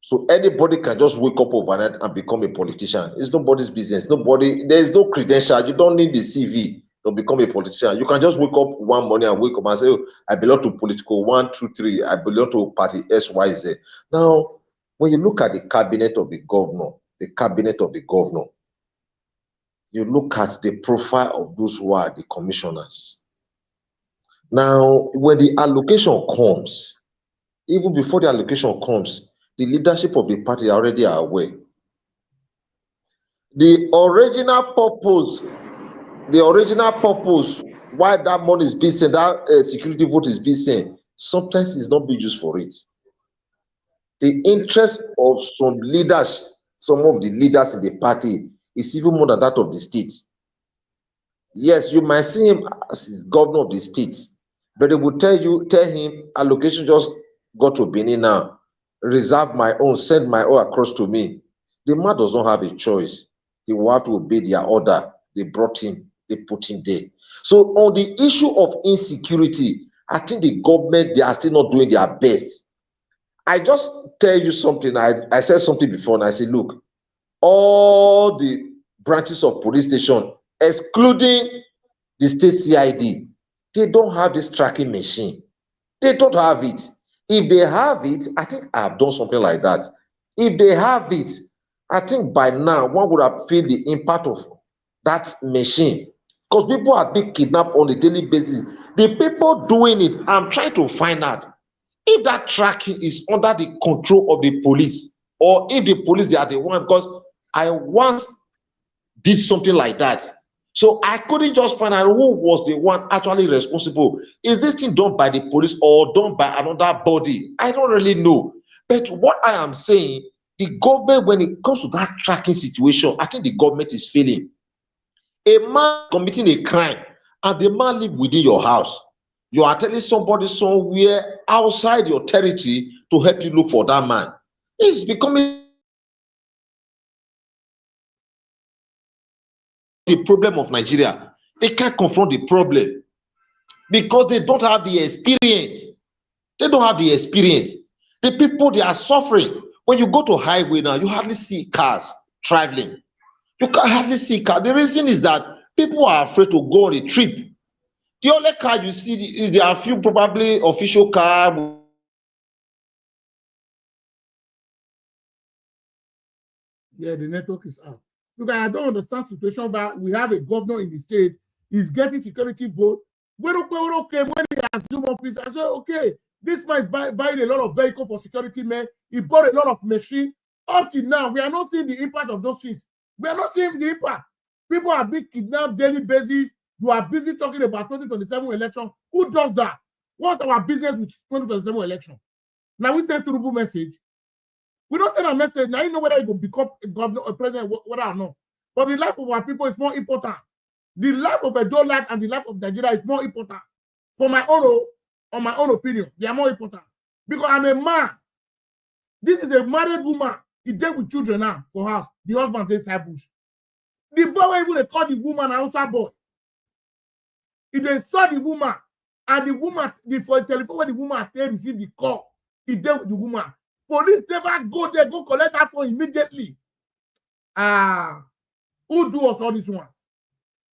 So anybody can just wake up overnight and become a politician. It's nobody's business. There is no credential. You don't need the CV to become a politician. You can just wake up one morning and wake up and say, oh, I belong to political 1, 2, 3. I belong to party XYZ. Now, when you look at the cabinet of the governor, you look at the profile of those who are the commissioners. Now, when the allocation comes, even before the allocation comes, the leadership of the party already are aware. The original purpose why that money is being sent, that security vote is being sent, sometimes it's not being used for it. The interest of some leaders, some of the leaders in the party, is even more than that of the state. Yes, you might see him as governor of the state, But they will tell him, allocation just got to Benin now. Reserve my own, send my own across to me. The man does not have a choice. He will have to obey their order. They brought him, they put him there. So on the issue of insecurity, I think the government, they are still not doing their best. I just tell you something. I said something before, and I said, look, all the branches of police station, excluding the state CID, they don't have this tracking machine. They don't have it. If they have it, I think I've done something like that. If they have it, I think by now one would have felt the impact of that machine, because people are being kidnapped on a daily basis. The people doing it, I'm trying to find out if that tracking is under the control of the police, or if the police, they are the one, because I once did something like that. So I couldn't just find out who was the one actually responsible. Is this thing done by the police or done by another body? I don't really know. But what I am saying, the government, when it comes to that tracking situation, I think the government is failing. A man committing a crime and the man live within your house, you are telling somebody somewhere outside your territory to help you look for that man. It's becoming the problem of Nigeria. They can't confront the problem because they don't have the experience. They don't have the experience. The people, they are suffering. When you go to highway now, you hardly see cars traveling. You can hardly see cars. The reason is that people are afraid to go on a trip. The only car you see is there are a few probably official car. Yeah, the network is out. Look, I don't understand the situation, but we have a governor in the state. He's getting security vote. We're okay. When he assume office, I said, okay, this man is buying a lot of vehicle for security men. He bought a lot of machine. Up till now, we are not seeing the impact of those things. We are not seeing the impact. People are being kidnapped daily basis. You are busy talking about 2027 election. Who does that? What's our business with 2027 election? Now we send Tinubu message. We don't send a message. Now you know whether you will become a governor or president, whether or not. But the life of our people is more important. The life of a dollar and the life of Nigeria is more important. For my own opinion, they are more important. Because I'm a man. This is a married woman. He dealt with children now for house. The husband takes inside bush. The boy even call the woman an outside boy. If they saw the woman, and the woman, for the telephone where the woman received the call, he dealt with the woman. Police never go there, go collect her phone immediately. Who do us all this one?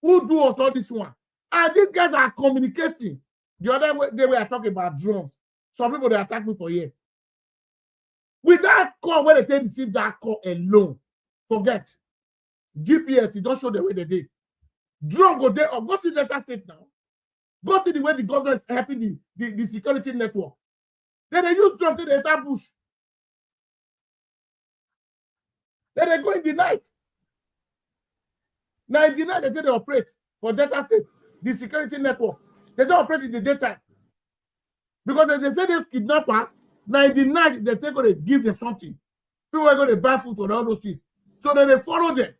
Who do us all this one? And these guys are communicating. The other day we are talking about drones. Some people, they attack me for here. With that call, when they receive that call alone, forget. GPS, it don't show the way they did. Drone go there, go see Delta State now. Go see the way the government is helping the security network. Then they use drone to the entire bush. Then they go in the night. Now in the night, they operate for Delta State, the security network. They don't operate in the daytime. Because as they say these kidnappers, now in the night, they're going to give them something. People are going to buy food for all those things. So then they follow them.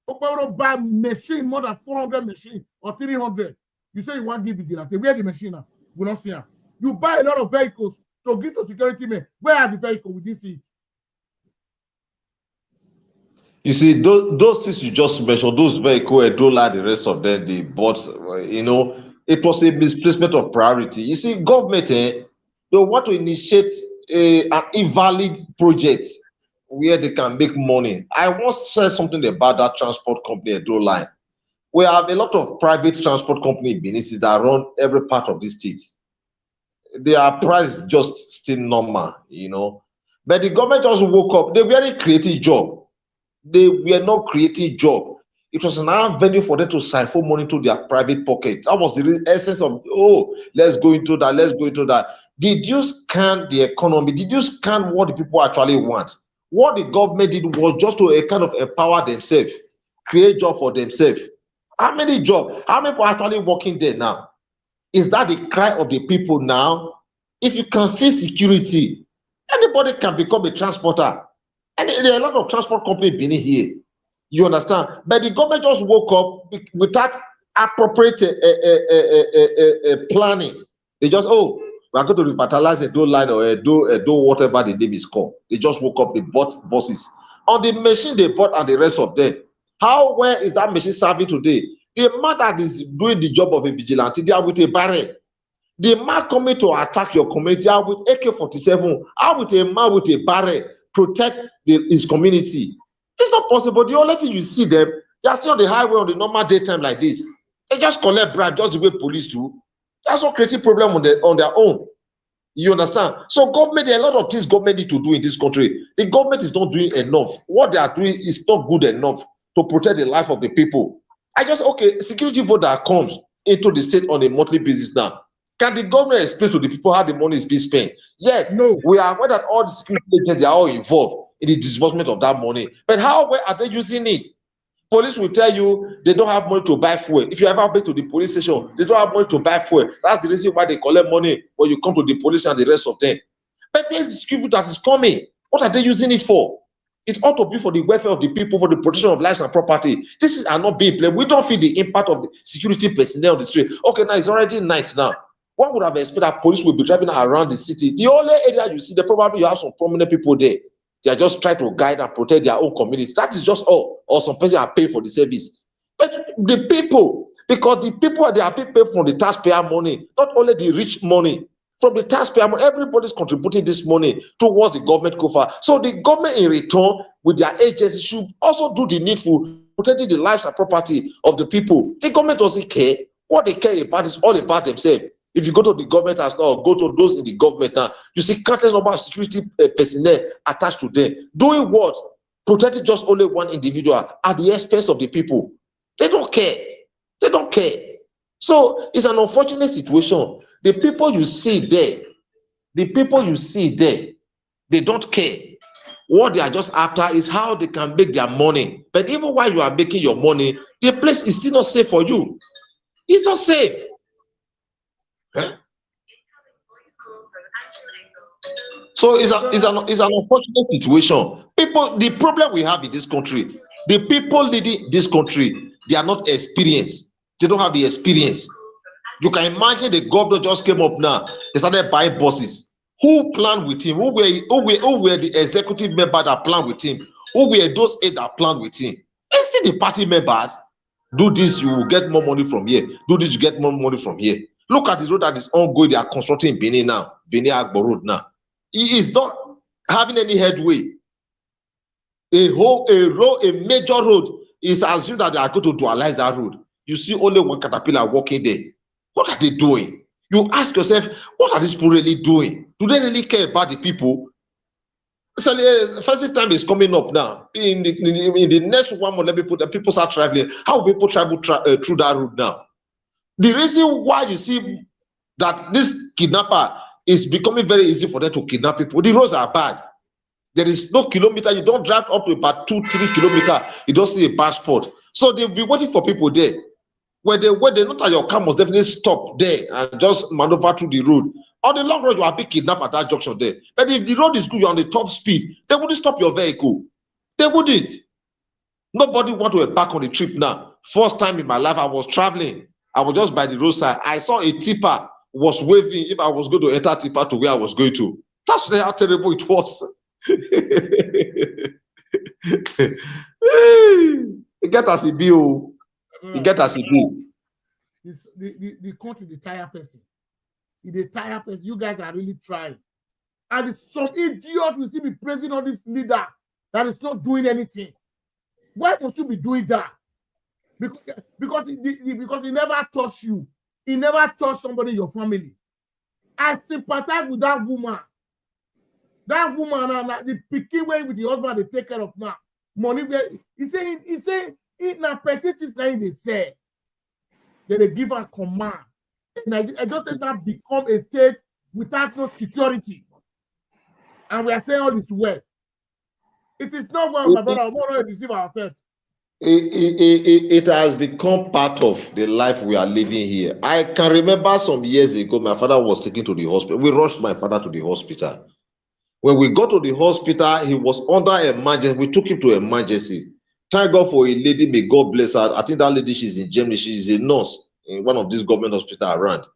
People buy machine, more than 400 machines or 300. You say you want to give it dinner. Where the machine now? We don't see them. You buy a lot of vehicles to give to security men. Where are the vehicles? We didn't see it. You see, those things you just mentioned, those vehicles, Edola, the rest of them, they bought, it was a misplacement of priority. You see, government, they want to initiate an invalid project where they can make money. I once said something about that transport company, Edola. We have a lot of private transport companies in Benin that run every part of the state. Their price just still normal, But the government just woke up. They really created job. They were not creating job. It was an avenue for them to siphon money to their private pocket. That was the essence of, let's go into that, let's go into that. Did you scan the economy? Did you scan what the people actually want? What the government did was just to kind of empower themselves, create job for themselves. How many jobs? How many people are actually working there now? Is that the cry of the people now? If you can feel security, anybody can become a transporter. And there are a lot of transport companies being here. You understand? But the government just woke up without appropriate planning. They just, oh, we are going to revitalize a do line or do whatever the name is called. They just woke up, they bought buses. On the machine they bought and the rest of them. How well is that machine serving today? The man that is doing the job of a vigilante, they are with a barrel. The man coming to attack your community are with AK-47, are with a man with a barrel, protect his community. It's not possible. The only thing you see them, they are still on the highway on the normal daytime like this. They just collect bribe just the way police do. That's not creating problem on their own. You understand? So government, there are a lot of things government need to do in this country. The government is not doing enough. What they are doing is not good enough to protect the life of the people. Okay, security vote that comes into the state on a monthly basis now. Can the government explain to the people how the money is being spent? Yes, no. We are aware that all the security agents, they are all involved in the disbursement of that money. But how well are they using it? Police will tell you they don't have money to buy fuel. If you ever been to the police station, they don't have money to buy fuel. That's the reason why they collect money when you come to the police and the rest of them. But there's the security that is coming. What are they using it for? It ought to be for the welfare of the people, for the protection of lives and property. This are not being played. We don't feel the impact of the security personnel on the street. Okay, now it's already night now. One would have expected that police will be driving around the city. The only area you see, probably you have some prominent people there. They are just trying to guide and protect their own community. That is just all. Or some person are paying for the service. But the people, because the people, they are being paid from the taxpayer money, not only the rich money. From the taxpayer money, everybody's contributing this money towards the government coffers. So the government in return, with their agency, should also do the needful, protecting the lives and property of the people. The government doesn't care. What they care about is all about themselves. If you go to the government as now, go to those in the government now, you see countless number of security personnel attached to them. Doing what? Protecting just only one individual at the expense of the people. They don't care. They don't care. So it's an unfortunate situation. The people you see there, they don't care. What they are just after is how they can make their money. But even while you are making your money, the place is still not safe for you. It's not safe. Huh? So it's an unfortunate situation. People, the problem we have in this country, the people leading this country, they are not experienced. They don't have the experience. You can imagine the governor just came up now. They started buying buses. Who planned with him? Who were the executive members that planned with him? Who were those eight that planned with him? It's still the party members. Do this, you will get more money from here. Do this, you get more money from here. Look at this road that is ongoing. They are constructing in Benin now. Benin Agbo Road now. It is not having any headway. A major road is assumed that they are going to dualize that road. You see only one caterpillar walking there. What are they doing? You ask yourself, what are these people really doing? Do they really care about the people? So the first time is coming up now. In the next 1 month, let me put the people start traveling. How will people travel through that route now? The reason why you see that this kidnapper is becoming very easy for them to kidnap people, the roads are bad. There is no kilometer. You don't drive up to about 2-3 kilometers. You don't see a bad spot. So they'll be waiting for people there. When they know that your car must definitely stop there and just maneuver through the road. On the long road, you are being kidnapped at that junction there. But if the road is good, you're on the top speed, they wouldn't stop your vehicle. They wouldn't. Nobody want to embark on the trip now. First time in my life, I was traveling. I was just by the roadside. I saw a tipper was waving if I was going to enter tipper to where I was going to. That's how terrible it was. You get as it be. You get as it be. The country, the tire person. The tire person. You guys are really trying. And some idiot will still be praising all these leaders that is not doing anything. Why must you be doing that? Because he never touched you. He never touched somebody in your family. I sympathize with that woman. That woman, the picking way with the husband they take care of now. Money, he say na petitis na they say. Then they give her command. And I just said that become a state without no security. And we are saying all is well. It is not well, my brother. We won't deceive ourselves. It has become part of the life we are living here. I can remember some years ago, my father was taken to the hospital. We rushed my father to the hospital. When we got to the hospital, he was under emergency. We took him to emergency. Thank God for a lady, may God bless her. I think that lady, she's in Germany. She's a nurse in one of these government hospitals around.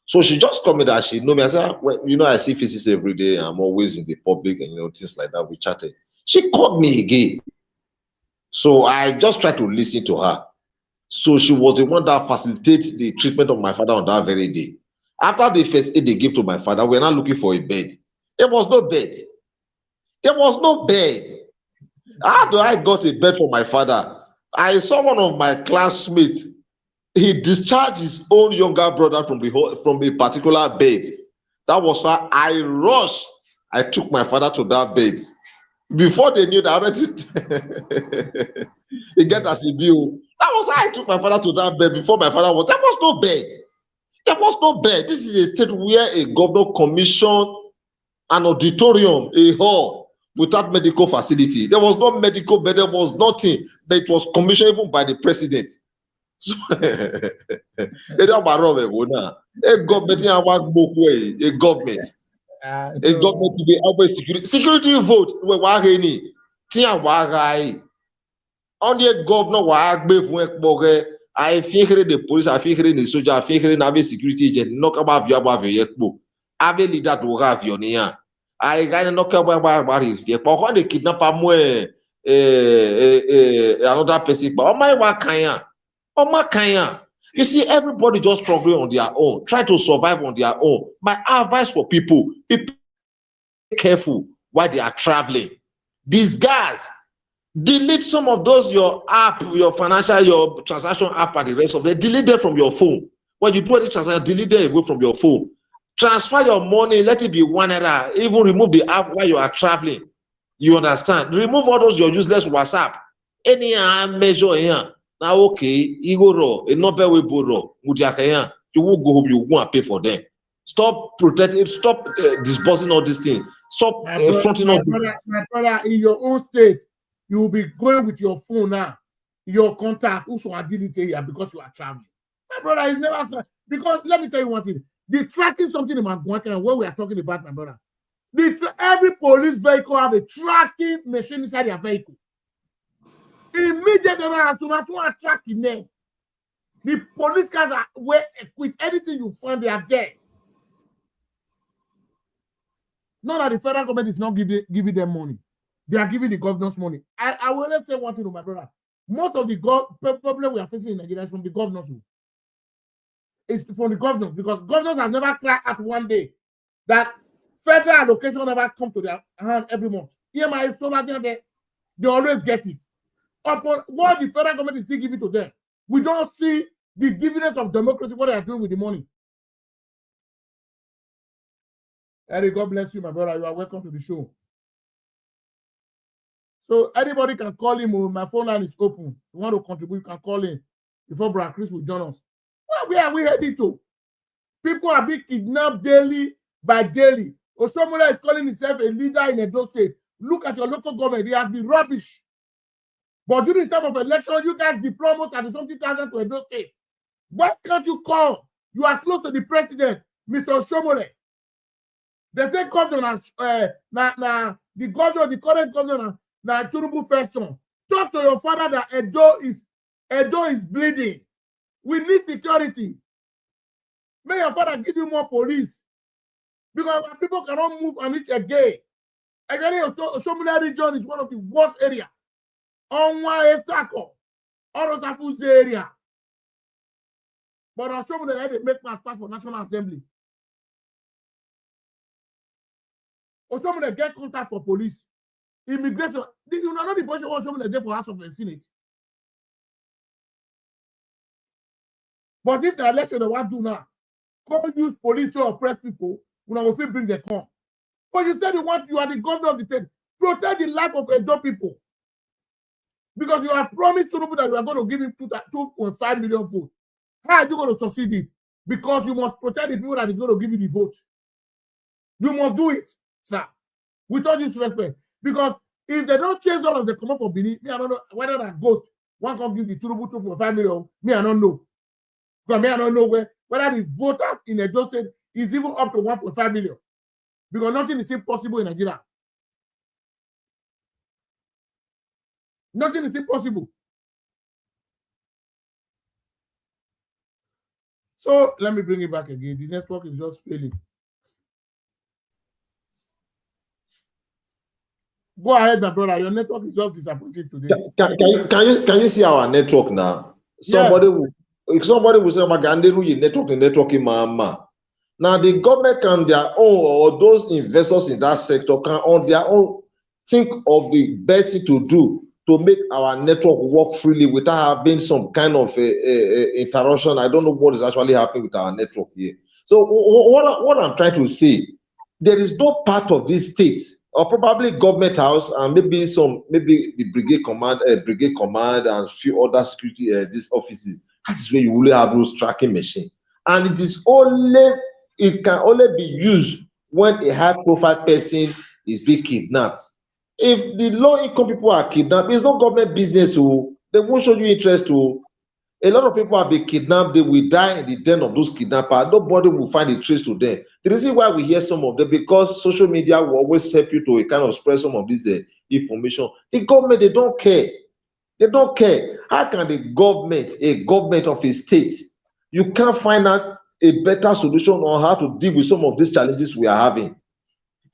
So she just called me that she know me. I said, well, you know, I see faces every day. I'm always in the public and, you know, things like that. We chatted. She called me again. So I just tried to listen to her. So she was the one that facilitated the treatment of my father on that very day. After the first aid they gave to my father, we're now looking for a bed. There was no bed. There was no bed. How do I got a bed for my father? I saw one of my classmates. He discharged his own younger brother from a particular bed. That was why I rushed. I took my father to that bed. Before they knew that already, he get as a view. That was how I took my father to that bed. Before my father was, there was no bed. There was no bed. This is a state where a governor commissioned an auditorium, a hall, without medical facility. There was no medical bed. There was nothing. But it was commissioned even by the president. So, a government, a government. A government to be always security vote. Only a governor wa agbe fún ekpo I fiekere the police, I fiekere the soldier, I fiekere na security agent. Knock about via ekpo. Ave leader to have your niya. I got knock about his fear. But when they kidnap another person, but oh my wakanya, oh my kanya. You see, everybody just struggling on their own, try to survive on their own. My advice for people, be careful while they are traveling. These guys, delete some of those your app, your financial, your transaction app, and the rest of them. Delete them from your phone. When you do any transaction, delete them away from your phone. Transfer your money, let it be $1. Even remove the app while you are traveling. You understand? Remove all those your useless WhatsApp. Any measure here. Now, okay, Igoro, a number we borrow, you will go home, you go and pay for them. Stop protecting, stop disbursing all these things. Stop fronting all this. My brother, in your own state, you will be going with your phone now, your contact, also ability here because you are traveling. My brother is never, because let me tell you one thing. The tracking something in Magwaka, where we are talking about, my brother. Every police vehicle have a tracking machine inside their vehicle. Immediately, as soon as you are tracking them, the police cars are well equipped. Anything you find, they are there. Not that the federal government is not giving them money. They are giving the governors money. I will only say one thing to my brother. Most of the problem we are facing in Nigeria is from the governors. It's from the governors because governors have never cried at one day that federal allocation never come to their hand every month. EMI is so that they always get it. Upon what the federal government is still giving to them, we don't see the dividends of democracy, what they are doing with the money. Eric, God bless you, my brother. You are welcome to the show. So anybody can call him. My phone line is open. If you want to contribute, you can call in before Brother Chris will join us. Well, where are we heading to? People are being kidnapped daily by daily. Oshomola is calling himself a leader in Edo State. Look at your local government. They have been rubbish. But during the time of election, you guys deploy more than 30,000 to Edo State. Why can't you call? You are close to the president, Mr. Oshomola. They say governor, the governor, the current governor, now Tinubu first son. Talk to your father that Edo is bleeding. We need security. May your father give you more police. Because people cannot move and reach again. Again, Oshomola region is one of the worst areas. Onwa Estako, Orotafuze area. But Oshomola had to make my pass for National Assembly. Oshomola get contact for police. Immigration. You know the position of Oshomola there for House of the Senate. But if the election they want to do now, can't use police to oppress people, when I will bring the come. But you said you are the governor of the state. Protect the life of Edo people. Because you have promised to people that you are going to give him 2.5 million votes. How are you going to succeed it? Because you must protect the people that is going to give you the vote. You must do it, sir. With all this respect. Because if they don't chase all of the command for Benin, me, I don't know whether that ghost one can give the Tinubu 2.5 million. Me, I don't know. Because me, I don't know whether the voters in Edo State is even up to 1.5 million. Because nothing is impossible in Nigeria. Nothing is impossible. So let me bring it back again. The network is just failing. Go ahead, my brother. Your network is just disappointing today. Can you see our network now? Somebody will say, networking mama. Now the government can their own, or those investors in that sector can on their own think of the best thing to do to make our network work freely without having some kind of interruption. I don't know what is actually happening with our network here. So what I'm trying to say, there is no part of this state or probably government house and maybe the brigade command and few other security these offices. That is where you really have those tracking machine, and it can only be used when a high-profile person is being kidnapped. If the low-income people are kidnapped, it's not government business. So they won't show you interest. To a lot of people have been kidnapped. They will die in the den of those kidnappers. Nobody will find a trace to them. The reason why we hear some of them, because social media will always help you to kind of spread some of this information. The government, they don't care. They don't care. How can a government of a state, you can't find out a better solution on how to deal with some of these challenges we are having?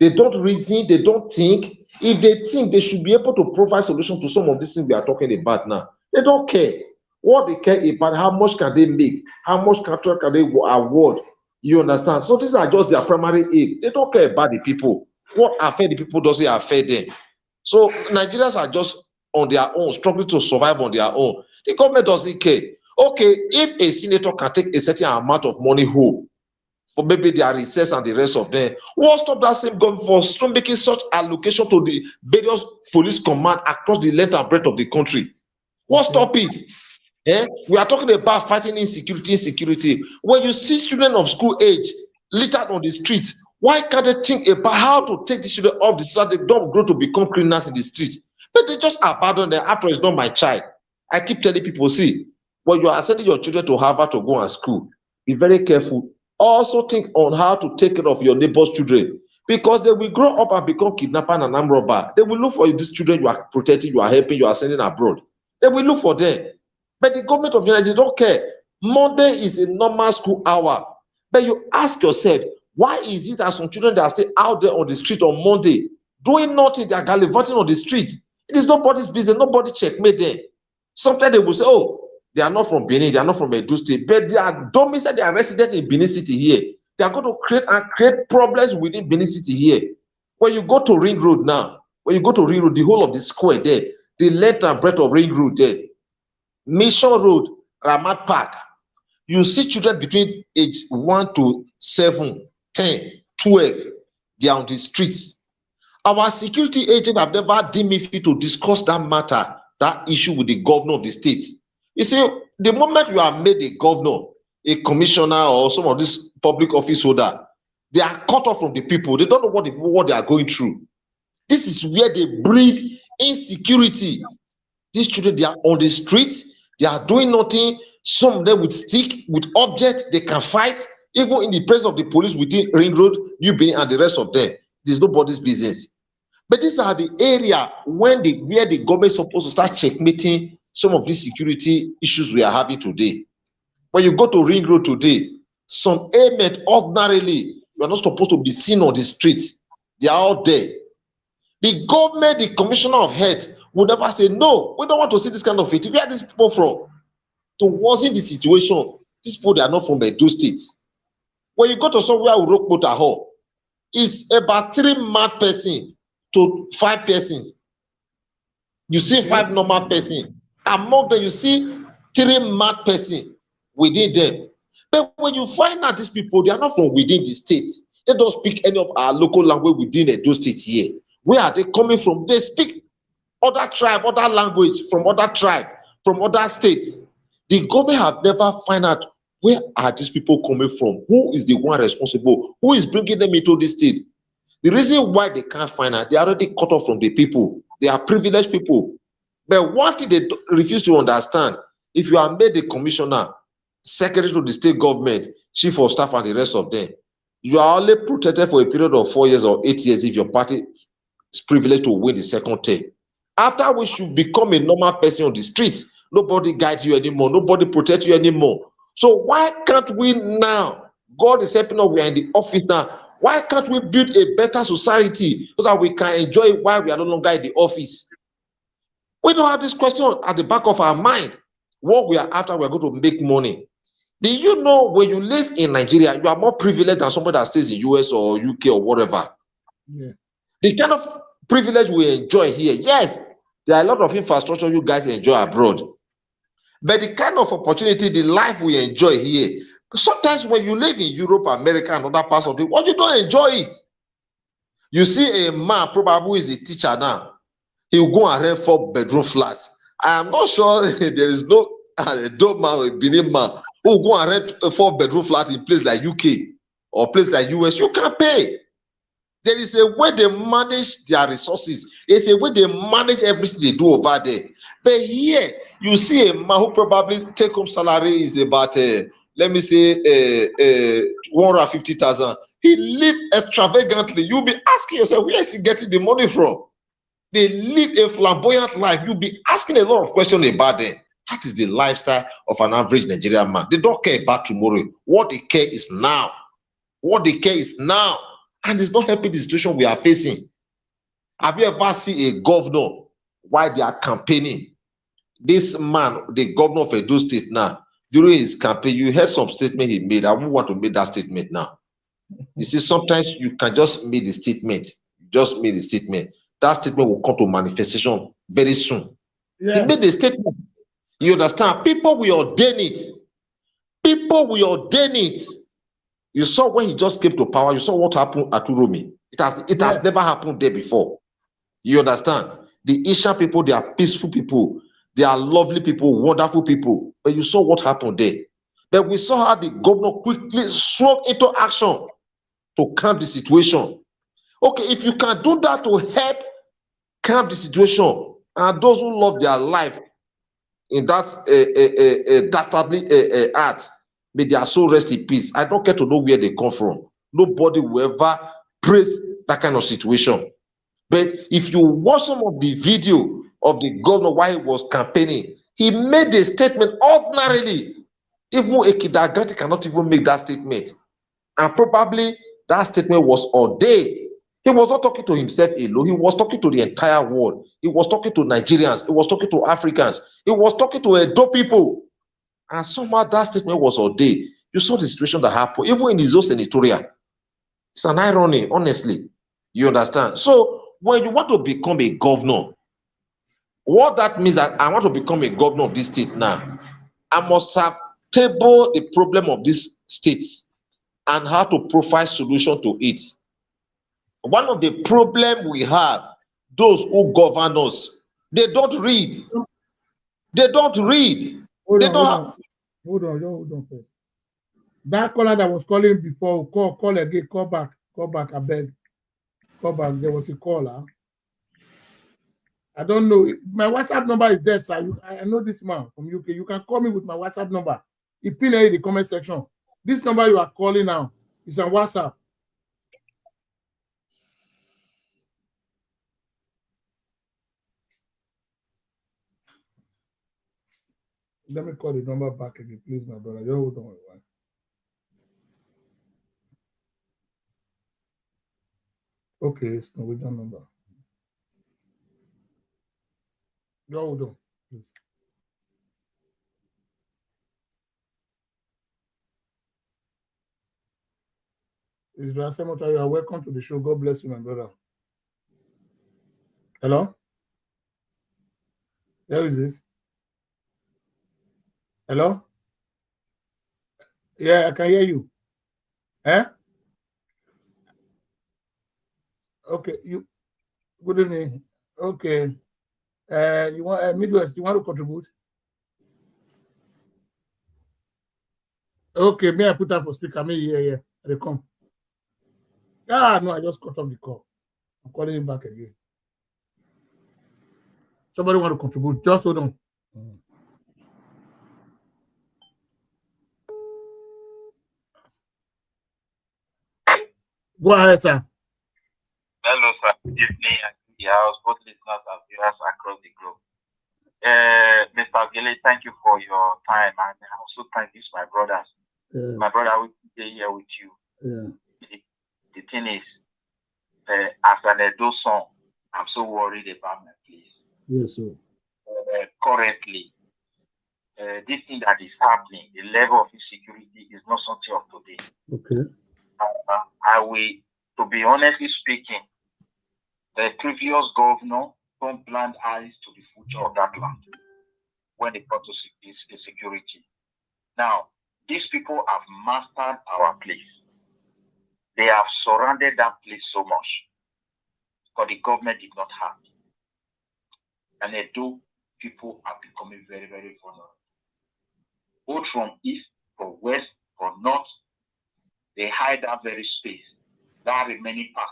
They don't reason, they don't think. If they think, they should be able to provide solution to some of these things we are talking about now. They don't care. What they care about, how much can they make, how much contract can they award. You understand? So these are just their primary aim. They don't care about the people. What affect the people doesn't affect them. So Nigerians are just on their own, struggling to survive on their own. The government doesn't care. Okay, if a senator can take a certain amount of money home for maybe their research and the rest of them, what stop that same government from making such allocation to the various police command across the length and breadth of the country? What stop it? We are talking about fighting insecurity. When you see children of school age littered on the streets, why can't they think about how to take these children off the street so they don't grow to become criminals in the street? But they just abandon them. After it's not my child. I keep telling people, see, when you are sending your children to Harvard to go to school, be very careful. Also think on how to take care of your neighbor's children, because they will grow up and become kidnapper and armed robber. They will look for these children you are protecting, you are helping, you are sending abroad. They will look for them. But the government of the United States don't care. Monday is a normal school hour. But you ask yourself, why is it that some children that are still out there on the street on Monday doing nothing? They are gallivanting on the street. It is nobody's business. Nobody checkmate them. Sometimes they will say, oh, they are not from Benin, they are not from Edo State, but they are domiciled, they are resident in Benin City here. They are going to create problems within Benin City here. When you go to Ring Road now, the whole of the square there, the length and breadth of Ring Road there, Mission Road, Ramat Park, you see children between age 1 to 7, 10, 12, they are on the streets. Our security agents have never deemed me fit to discuss that matter, that issue with the governor of the state. You see, the moment you are made a governor, a commissioner, or some of this public office holder, they are cut off from the people. They don't know what they are going through. This is where they breed insecurity. These children, they are on the streets, they are doing nothing. Some of them with stick, with objects, they can fight, even in the presence of the police within Ring Road, New Benin, and the rest of them. This is nobody's business. But these are the area where the government is supposed to start checkmating some of these security issues we are having today. When you go to Ring Road today, some airmen ordinarily, you are not supposed to be seen on the street. They are out there. The government, the commissioner of health, would never say, no, we don't want to see this kind of it. Where are these people from? To worsen the situation, these people, they are not from Edo State. When you go to somewhere with Rock Motor Hall, it's about 3 mad persons to 5 persons. You see 5 normal persons. Among them, you see 3 mad persons within them. But when you find out these people, they are not from within the state. They don't speak any of our local language within Edo State here. Where are they coming from? They speak other tribe, other language, from other tribe, from other states. The government have never find out where are these people coming from? Who is the one responsible? Who is bringing them into this state? The reason why they can't find out, they are already cut off from the people. They are privileged people. But one thing they refuse to understand, if you are made a commissioner, secretary to the state government, chief of staff, and the rest of them, you are only protected for a period of 4 years or 8 years if your party is privileged to win the second term. After we should become a normal person on the streets, nobody guides you anymore, nobody protects you anymore. So why can't we now? God is helping us, we are in the office now. Why can't we build a better society so that we can enjoy it while we are no longer in the office? We don't have this question at the back of our mind. What we are after, we are going to make money. Do you know when you live in Nigeria, you are more privileged than somebody that stays in US or UK or whatever? Yeah. The kind of privilege we enjoy here, yes, there are a lot of infrastructure you guys enjoy abroad. But the kind of opportunity, the life we enjoy here, sometimes when you live in Europe, America, and other parts of the world, you don't enjoy it. You see a man probably who is a teacher now, he will go and rent 4-bedroom flats. I am not sure there is no a dope man or a Benin man who will go and rent a 4-bedroom flat in place like UK or place like US. You can't pay. There is a way they manage their resources. It's a way they manage everything they do over there. But here, you see a man who probably take home salary is about, let me say, 150,000. He live extravagantly. You'll be asking yourself, where is he getting the money from? They live a flamboyant life. You'll be asking a lot of questions about them. That is the lifestyle of an average Nigerian man. They don't care about tomorrow. What they care is now. What they care is now. And it's not helping the situation we are facing. Have you ever seen a governor while they are campaigning? This man, the governor of Edo State now, during his campaign, you heard some statement he made. I won't want to make that statement now. You see, sometimes you can just make the statement. Just make the statement. That statement will come to manifestation very soon. Yeah. He made the statement. You understand? People will ordain it. People will ordain it. You saw when he just came to power, you saw what happened at Urumi. It has never happened there before. You understand? The Asian people, they are peaceful people. They are lovely people, wonderful people. But you saw what happened there. But we saw how the governor quickly swung into action to calm the situation. Okay, if you can do that to help calm the situation, and those who love their life in that dastardly act, may their soul rest in peace. I don't care to know where they come from. Nobody will ever praise that kind of situation. But if you watch some of the video of the governor while he was campaigning, he made a statement ordinarily. Even a kindergarten cannot even make that statement. And probably that statement was ordained. He was not talking to himself alone. He was talking to the entire world. He was talking to Nigerians. He was talking to Africans. He was talking to Edo people. And somehow that statement was ordained. You saw the situation that happened, even in his own senatorial. It's an irony, honestly. You understand? So when you want to become a governor, what that means that I want to become a governor of this state now, I must have tabled the problem of this state and how to provide solution to it. One of the problem we have, those who govern us, they don't read. They don't read. Hold They on, don't hold have. on. Hold on first. That caller that was calling before, call again, call back, I beg. Call back. There was a caller. I don't know. My WhatsApp number is there, sir. I know this man from UK. You can call me with my WhatsApp number. You pin it in the comment section. This number you are calling now is on WhatsApp. Let me call the number back again, please, my brother. You hold on. Okay, it's Norwegian number. You hold on, please. It's Rasemota. You are welcome to the show. God bless you, my brother. Hello? Where is this? Hello? Yeah, I can hear you. Eh? Okay, good evening. Okay. You want Midwest, you want to contribute? Okay, may I put that for speaker? Yeah. They come. No, I just cut off the call. I'm calling him back again. Somebody want to contribute? Just hold on. Go ahead, sir. Hello, sir. Good evening. the house, both listeners and viewers across the globe. Mr. Gele, thank you for your time, and I also thank these my brothers. My brother will be here with you. The thing is, as an Edo son, I'm so worried about my place. Yes, sir. Currently, this thing that is happening, the level of insecurity is not something of today. Okay. I will, to be honestly speaking, the previous governor don't blind eyes to the future of that land when it comes to security. Now, these people have mastered our place. They have surrounded that place so much, but the government did not have. And they do, people are becoming very, very vulnerable. Both from east, from west, from north, they hide that very space, that remaining part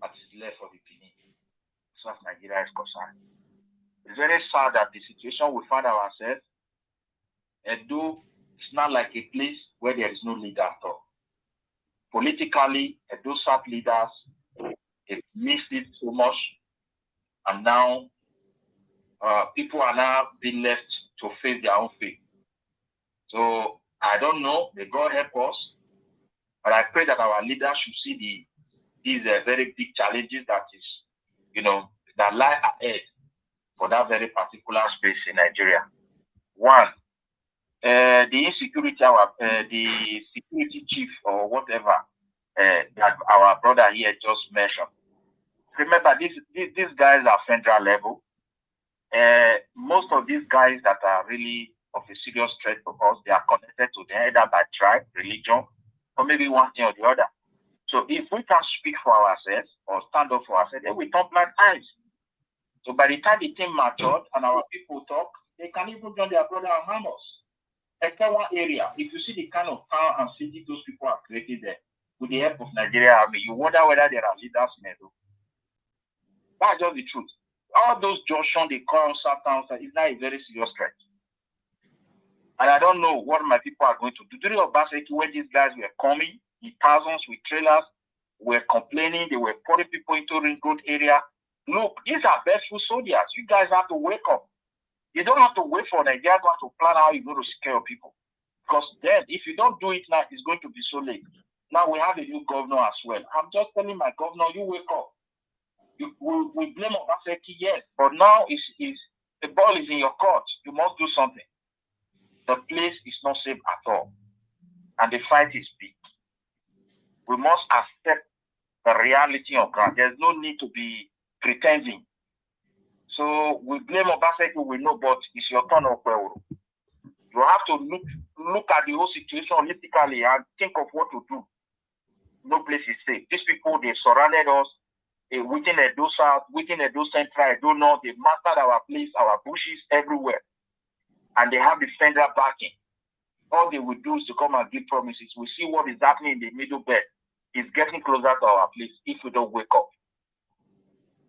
that is left for the Benin, as far as Nigeria is concerned. It's very sad that the situation we find ourselves, Edo, it's not like a place where there is no leader at all. Politically, Edo South leaders, they missed it so much, and now people are now being left to face their own fate. So I don't know, may God help us, but I pray that our leaders should see these very big challenges that is, that lie ahead for that very particular space in Nigeria. One, the insecurity, the security chief or whatever that our brother here just mentioned. Remember, these guys are federal level. Most of these guys that are really of a serious threat to us, they are connected to them either by tribe, religion, or maybe one thing or the other. So if we can speak for ourselves or stand up for ourselves, then we don't blind eyes. So by the time the team matured and our people talk, they can even join their brother and harm us. Except one area, if you see the kind of town and city those people are created there, with the help of Nigeria Army, you wonder whether there are leaders in Edo. That's just the truth. All those junctions they call south towns is not a very serious threat. And I don't know what my people are going to do. During Obaseki, when these guys were coming in thousands with trailers, were complaining, they were putting people into Ring Road area. Look, these are faithful soldiers. You guys have to wake up. You don't have to wait for Nigeria to plan how you're going to scare your people. Because then, if you don't do it now, it's going to be so late. Now we have a new governor as well. I'm just telling my governor, you wake up. We blame Obaseki, yes, but now the ball is in your court. You must do something. The place is not safe at all. And the fight is big. We must accept the reality of ground. There's no need to be pretending. So we blame Obaseki, we know, but it's your turn of well. You have to look at the whole situation holistically and think of what to do. No place is safe. These people, they surrounded us within Edo South, within Edo Central, Edo North. They mastered our place, our bushes everywhere. And they have the federal backing. All they will do is to come and give promises. We see what is happening in the middle belt. It's getting closer to our place if we don't wake up.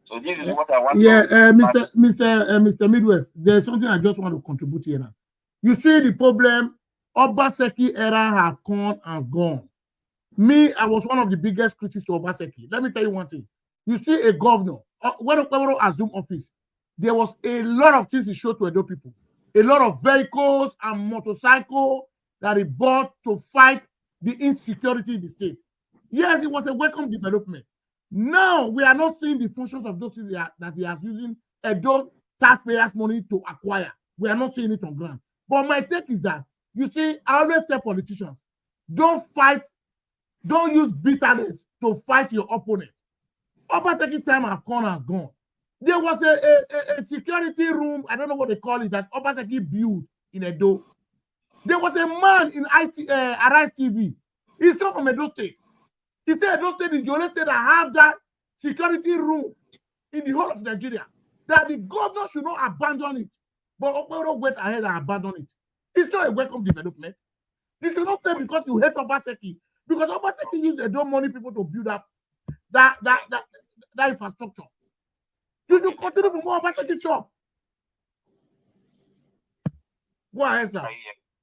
So this is what I want to... Mr. Midwest, there's something I just want to contribute here now. You see the problem, Obaseki era have come and gone. Me, I was one of the biggest critics to Obaseki. Let me tell you one thing. You see a governor, when Okpebholo assumed office, there was a lot of things he showed to Edo people. A lot of vehicles and motorcycles that he bought to fight the insecurity in the state. Yes, it was a welcome development. Now, we are not seeing the functions of those things that he has using Edo taxpayers' money to acquire. We are not seeing it on ground. But my take is that, you see, I always tell politicians, don't use bitterness to fight your opponent. Obaseki time has gone. There was a security room, I don't know what they call it, that Obaseki built in Edo. There was a man in Arise TV. He's not from Edo State. He said Edo State is the only state that have that security room in the whole of Nigeria. That the governor should not abandon it. But Okpebholo went ahead and abandoned it. It's not a welcome development. You should not say because you hate Obaseki. Because Obaseki used Edo money people to build up that infrastructure. You should continue from more Obaseki shop. Go ahead, sir.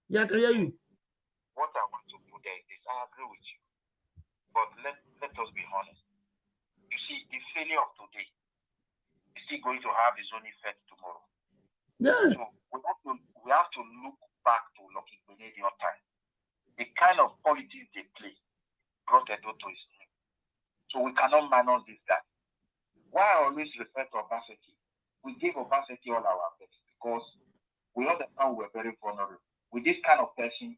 Yeah, I can hear you. What I want to put there is I agree with you. But let us be honest. You see, the failure of today still going to have its own effect tomorrow. Yeah. So we have to look back to Lucky Canadian time. The kind of politics they play brought Edo to its name. So we cannot manage this guy. Why I always refer to Obaseki? We gave Obaseki all our best because we understand we're very vulnerable. With this kind of person,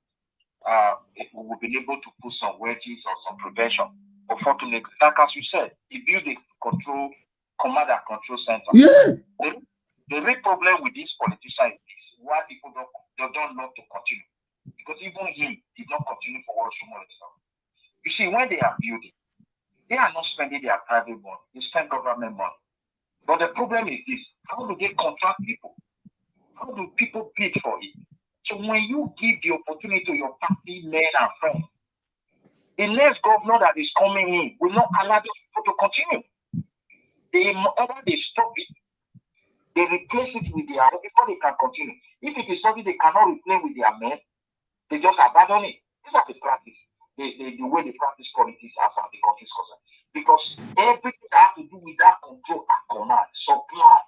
we will be able to put some wedges or some prevention. Unfortunately, like as you said, he built a command and control center. Yeah. The real problem with these politicians is why people don't love to continue. Because even he did not continue for one small stuff. You see, when they are building, they are not spending their private money, they spend government money. But the problem is this: how do they contract people? How do people bid for it? So when you give the opportunity to your party men and friends, the next governor that is coming in will not allow those people to continue. Either they stop it, they replace it with their own before they can continue. If it is something they cannot replace with their men, they just abandon it. These are the practice. The way they practice politics as far as the country is concerned. Because everything that has to do with that control and command, supply,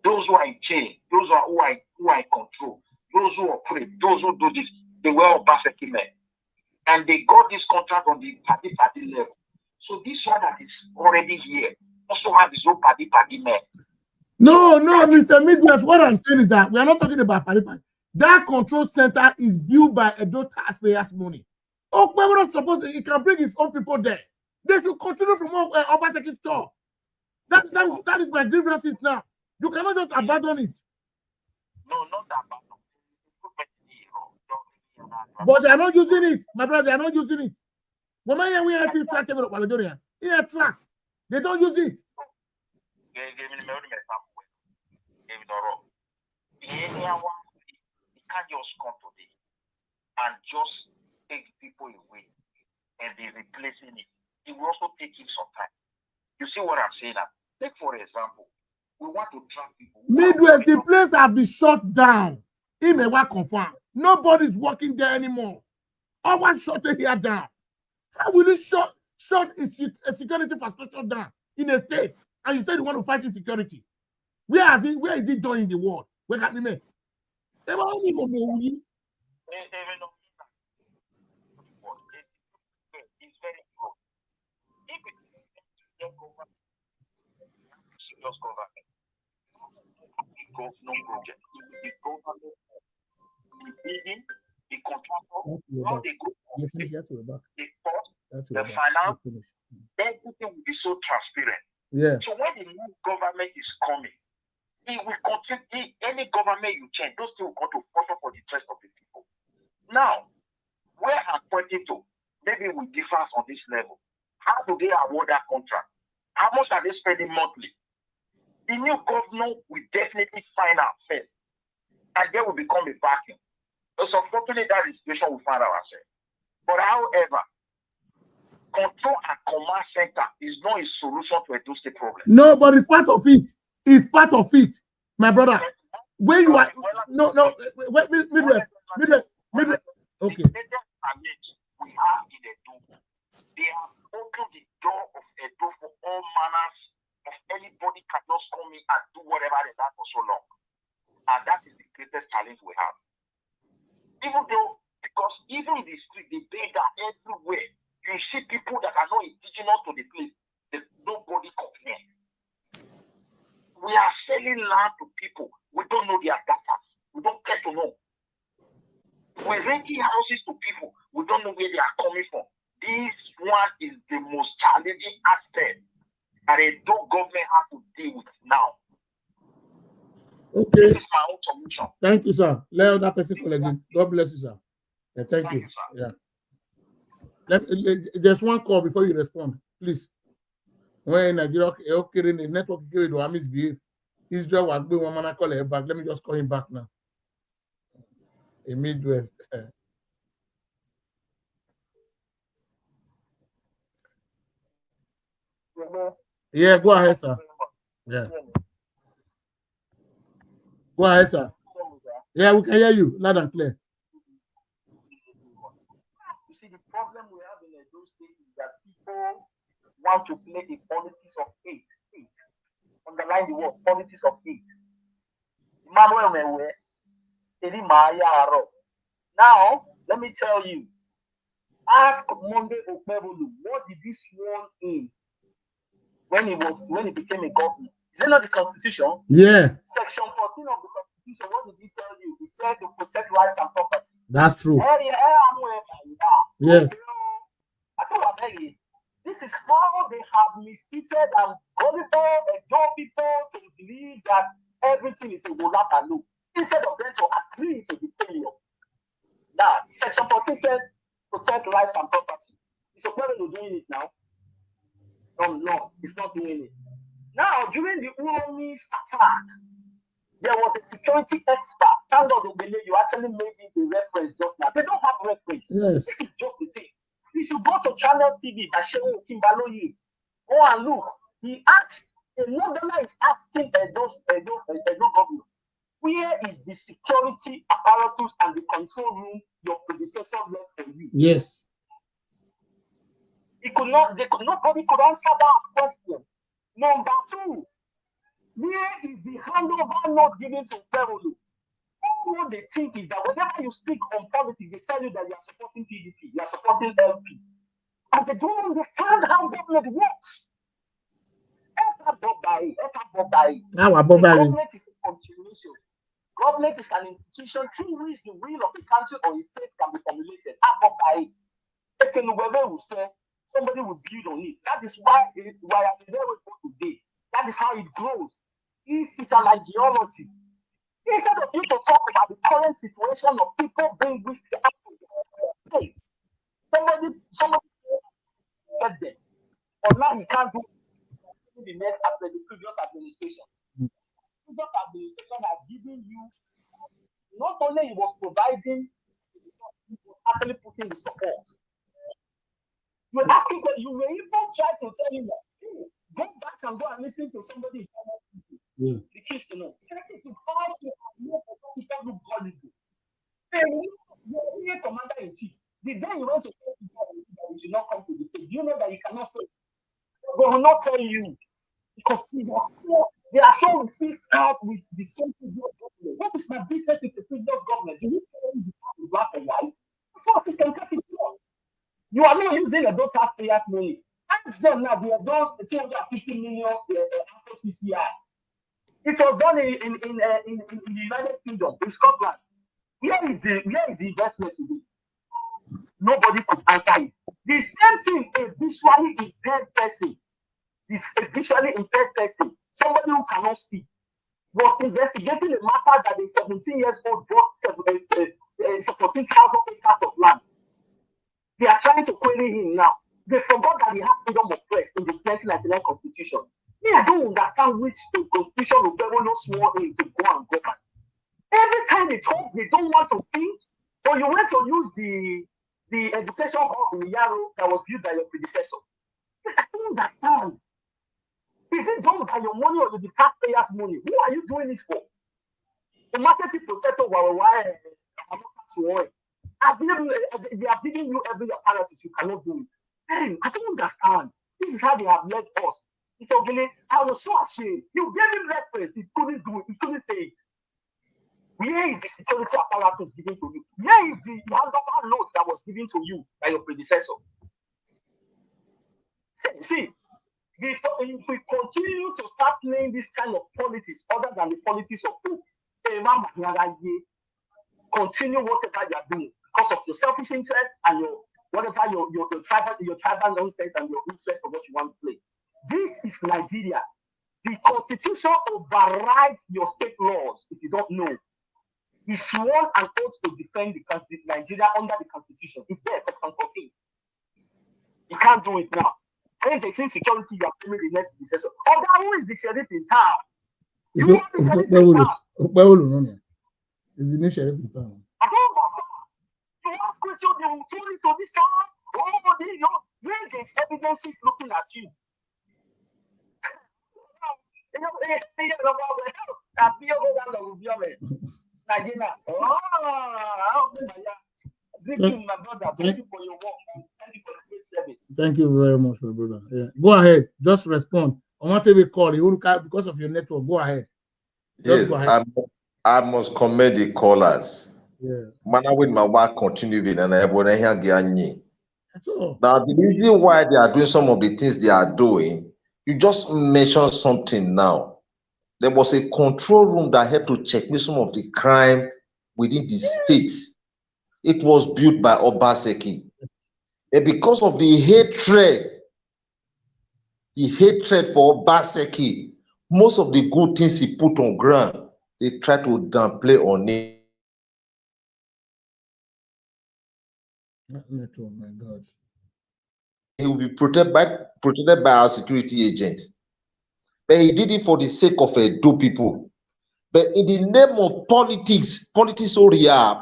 those who are in chain, those who are in control, those who operate, those who do this, they were all perfectly men. And they got this contract on the party level. So this one that is already here also has his own party men. No, Mr. Midwest, what I'm saying is that we are not talking about party. That control center is built by Edo taxpayers' money. Oh, we're not supposed to, he can bring his own people there. They should continue from Obaseki's store. That is my grievances now. You cannot just abandon it. No, not abandon. But they are not using it. My brother, they are not using it. When we have to track them up, here track. They don't use it. You can't just come today and just take people away and be replacing it. It will also take him some time. You see what I'm saying now? Take for example, we want to track people. Midwest, the place have been shut down. It may work confirm. Nobody's working there anymore. All one shut it here down. How will you shut a security infrastructure down in a state? And you said you want to fight insecurity. Where is it done in the world? Where can you make? It's very good. If it is serious government, no project. The government, the building, the contractor, how they go, the cost, the finance, everything will be so transparent. Yeah. So when the new government is coming, it will continue. Any government you change, those things will go to function for the interest of the people. Now, where I'm pointing to, maybe we differ on this level. How do they award that contract? How much are they spending monthly? The new governor will definitely find out first, and then will become a vacuum. It's unfortunate that the situation we find ourselves. But however, control and command center is not a solution to a state problem. No, but it's part of it. It's part of it, my brother. When you are Midwest. Okay. The we have in Edo, they have opened the door of Edo for all manners of anybody can just come in and do whatever they want for so long. And that is the greatest challenge we have. Even though, because even in the street, the beggar everywhere, you see people that are not indigenous to the place, nobody complains. We are selling land to people. We don't know their data. We don't care to know. We're renting houses to people. We don't know where they are coming from. This one is the most challenging aspect that a government has to deal with now. Okay. This is my own solution. Thank you, sir. Let other person call again. God bless you, sir. Yeah, thank you. Sir. Yeah. There's one call before you respond, please. When Nigeria in the network will misbehave, Israel will be one man call back. Let me just call him back now. In Midwest. Yeah, go ahead, sir. Yeah. Go ahead, sir. Yeah, we can hear you loud and clear. You see, the problem we have in those states is that people want to play the politics of hate. underline the word politics of hate. Now, let me tell you, ask Monday Okpebholo, what did he sworn in when he became a governor? Is it not the Constitution? Yeah. Section 14 of the Constitution, what did he tell you? He said to protect rights and property. That's true. Yes. This is how they have mistreated and gullible people to believe that everything is a wole instead of them to agree to the failure. Now, Section 14 said protect rights and property. Is Okpebholo doing it now? No, it's not doing it. Now, during the Uromi's attack, there was a security expert. Thank God, you actually made it a reference just now. They don't have reference. Yes. This is just the thing. You should go to Channel TV, Bashewo Kimbaloyi. Go and look. He asked, a Northerner is asking Edo governor, where is the security apparatus and the control room your predecessor left for you? Yes. Nobody could answer that question. Number two, where is the handover not given to Okpebholo? All what they think is that whenever you speak on politics, they tell you that you are supporting PDP, you are supporting LP. And they don't understand how government works. Government is a continuation. Government is an institution through which the will of the country or a state can be formulated. Will say somebody will build on it. That is why I'm there with you today. That is how it grows. It's an ideology. Instead of you to talk about the current situation of people being whisked out of the state, somebody said them. Or now he can't do the next after the previous administration. The previous administration has given you, not only he was providing, he was actually putting the support. You were asking, you were even trying to tell him that, hey, go back and go and listen to somebody. The kids to know. That is how to make people look gullible. You're a commander-in-chief. The day you went to tell people that you should not come to the state, do you know that you cannot say? They will not tell you. Because they are so fixed out with the same previous government. What is my business with the previous government? Do you tell me the black and white? Of course, you can cut it off. You are not using a don't taxpayers' money. Ask them now, they have done 250 million TCI. It was done in the United Kingdom, in Scotland. Where is the investment to be? Nobody could answer it. The same thing, a visually impaired person, somebody who cannot see, was investigating a matter that a 17-year-old bought 14,000 acres of land. They are trying to query him now. They forgot that he has freedom of press in the 1999 Constitution. I don't understand which constitution of Okpebholo swore in to go and govern. Every time they talk, they don't want to think. But you went to use the education hub in Yaro that was built by your predecessor. I don't understand. Is it done by your money or the taxpayers' money? Who are you doing it for? The market protector they are giving you every apparatus, you cannot do it. Hey, I don't understand. This is how they have led us. It's okay. I was so ashamed. You gave him reference, he couldn't do it, he couldn't say it. Where is the security apparatus given to you? Where is the handover note that was given to you by your predecessor? See, if we continue to start playing this kind of politics other than the politics of hope, continue whatever you are doing because of your selfish interest and your tribal nonsense and your interest of what you want to play. This is Nigeria. The Constitution overrides your state laws. If you don't know, he sworn an oath to defend Nigeria under the Constitution. It's there, Section 14. You can't do it now. When they say security, you are paying the next decision. Oh, that one is the sheriff in town. You are the sheriff in town. Is the new sheriff in town? I don't know. You ask questions, they will tell you to this side. Oh, where there's evidences looking at you. Thank you, my brother. Thank you for your work. Thank you for the great service. Thank you very much, my brother. Yeah. Go ahead. Just respond. I want to call you because of your network. Go ahead. Yes, I must commend the callers. Yeah. Mana with my work continue with and everyone here get. That's all. Now, the reason why they are doing some of the things they are doing, you just mentioned something now. There was a control room that helped to check some of the crime within the states. It was built by Obaseki. And because of the hatred for Obaseki, most of the good things he put on ground, they try to downplay on it. Oh my God. He will be protected by our security agent. But he did it for the sake of Edo people. But in the name of politics career,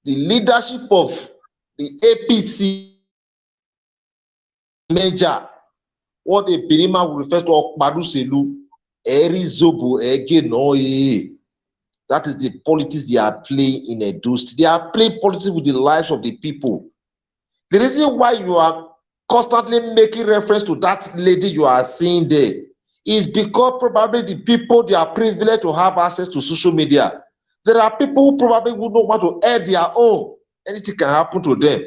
the leadership of the APC major, what a Birima will refer to Okpaduselu, Eri Zobo, Ege Noye. That is the politics they are playing in Edo State. They are playing politics with the lives of the people. The reason why you are constantly making reference to that lady you are seeing there is because probably the people, they are privileged to have access to social media. There are people who probably would not want to air their own. Anything can happen to them.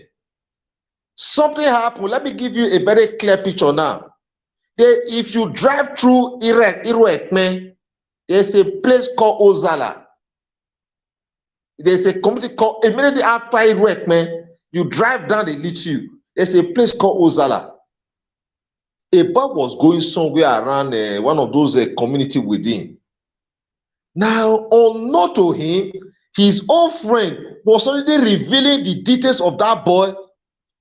Something happened. Let me give you a very clear picture now. If you drive through Iruekme, there's a place called Ozala. There's a community called, immediately after Iruekme, you drive down the Lichu, there's a place called Ozala. A boy was going somewhere around one of those community within. Now, unknown to him, his own friend was already revealing the details of that boy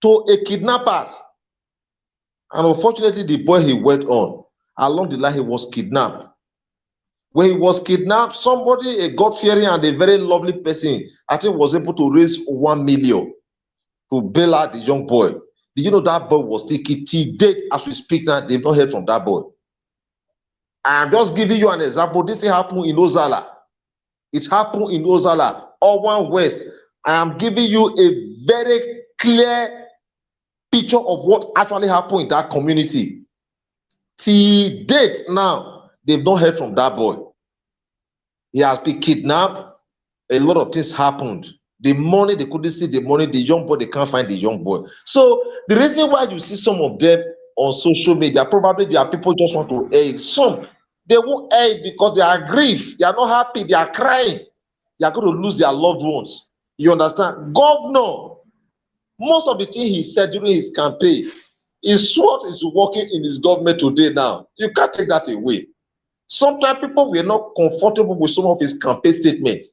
to a kidnappers. And unfortunately, the boy he went on, along the line, he was kidnapped. When he was kidnapped, somebody, a God-fearing and a very lovely person, I think was able to raise 1 million to bail out the young boy. Did you know that boy was taken till date as we speak now? They've not heard from that boy. I'm just giving you an example. This thing happened in Ozala. It happened in Ozala, Owan West. I am giving you a very clear picture of what actually happened in that community. Till date now, they've not heard from that boy. He has been kidnapped. A lot of things happened. The money, they couldn't see the money. The young boy, they can't find the young boy. So the reason why you see some of them on social media, probably there are people just want to aid. Some, they won't aid because they are grieved. They are not happy. They are crying. They are going to lose their loved ones. You understand? Governor, most of the things he said during his campaign is what is working in his government today now. You can't take that away. Sometimes people were not comfortable with some of his campaign statements.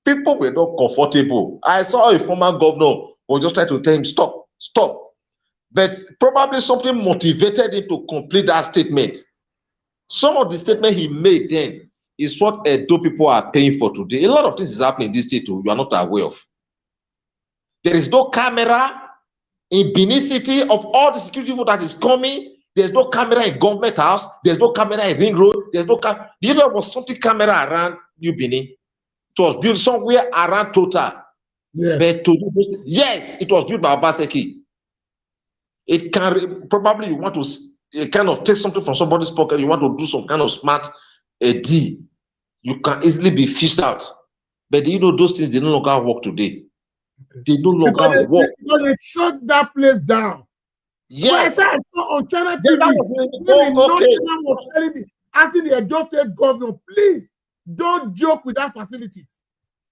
People were not comfortable. I saw a former governor who just tried to tell him, stop, stop. But probably something motivated him to complete that statement. Some of the statement he made then is what Edo people are paying for today. A lot of things is happening in this state you are not aware of. There is no camera in Benin City of all the security that is coming. There's no camera in Government House. There's no camera in Ring Road. There's no camera. Do you know there was something camera around New Benin? It was built somewhere around Total. Yeah. But yes, it was built by Obaseki. It can probably you want to kind of take something from somebody's pocket. You want to do some kind of smart deal. You can easily be fished out. But do you know those things they no longer work today? Okay. They no longer work because they shut that place down. Yes. But I saw on China TV was asking the Edo State governor, please don't joke with that facilities.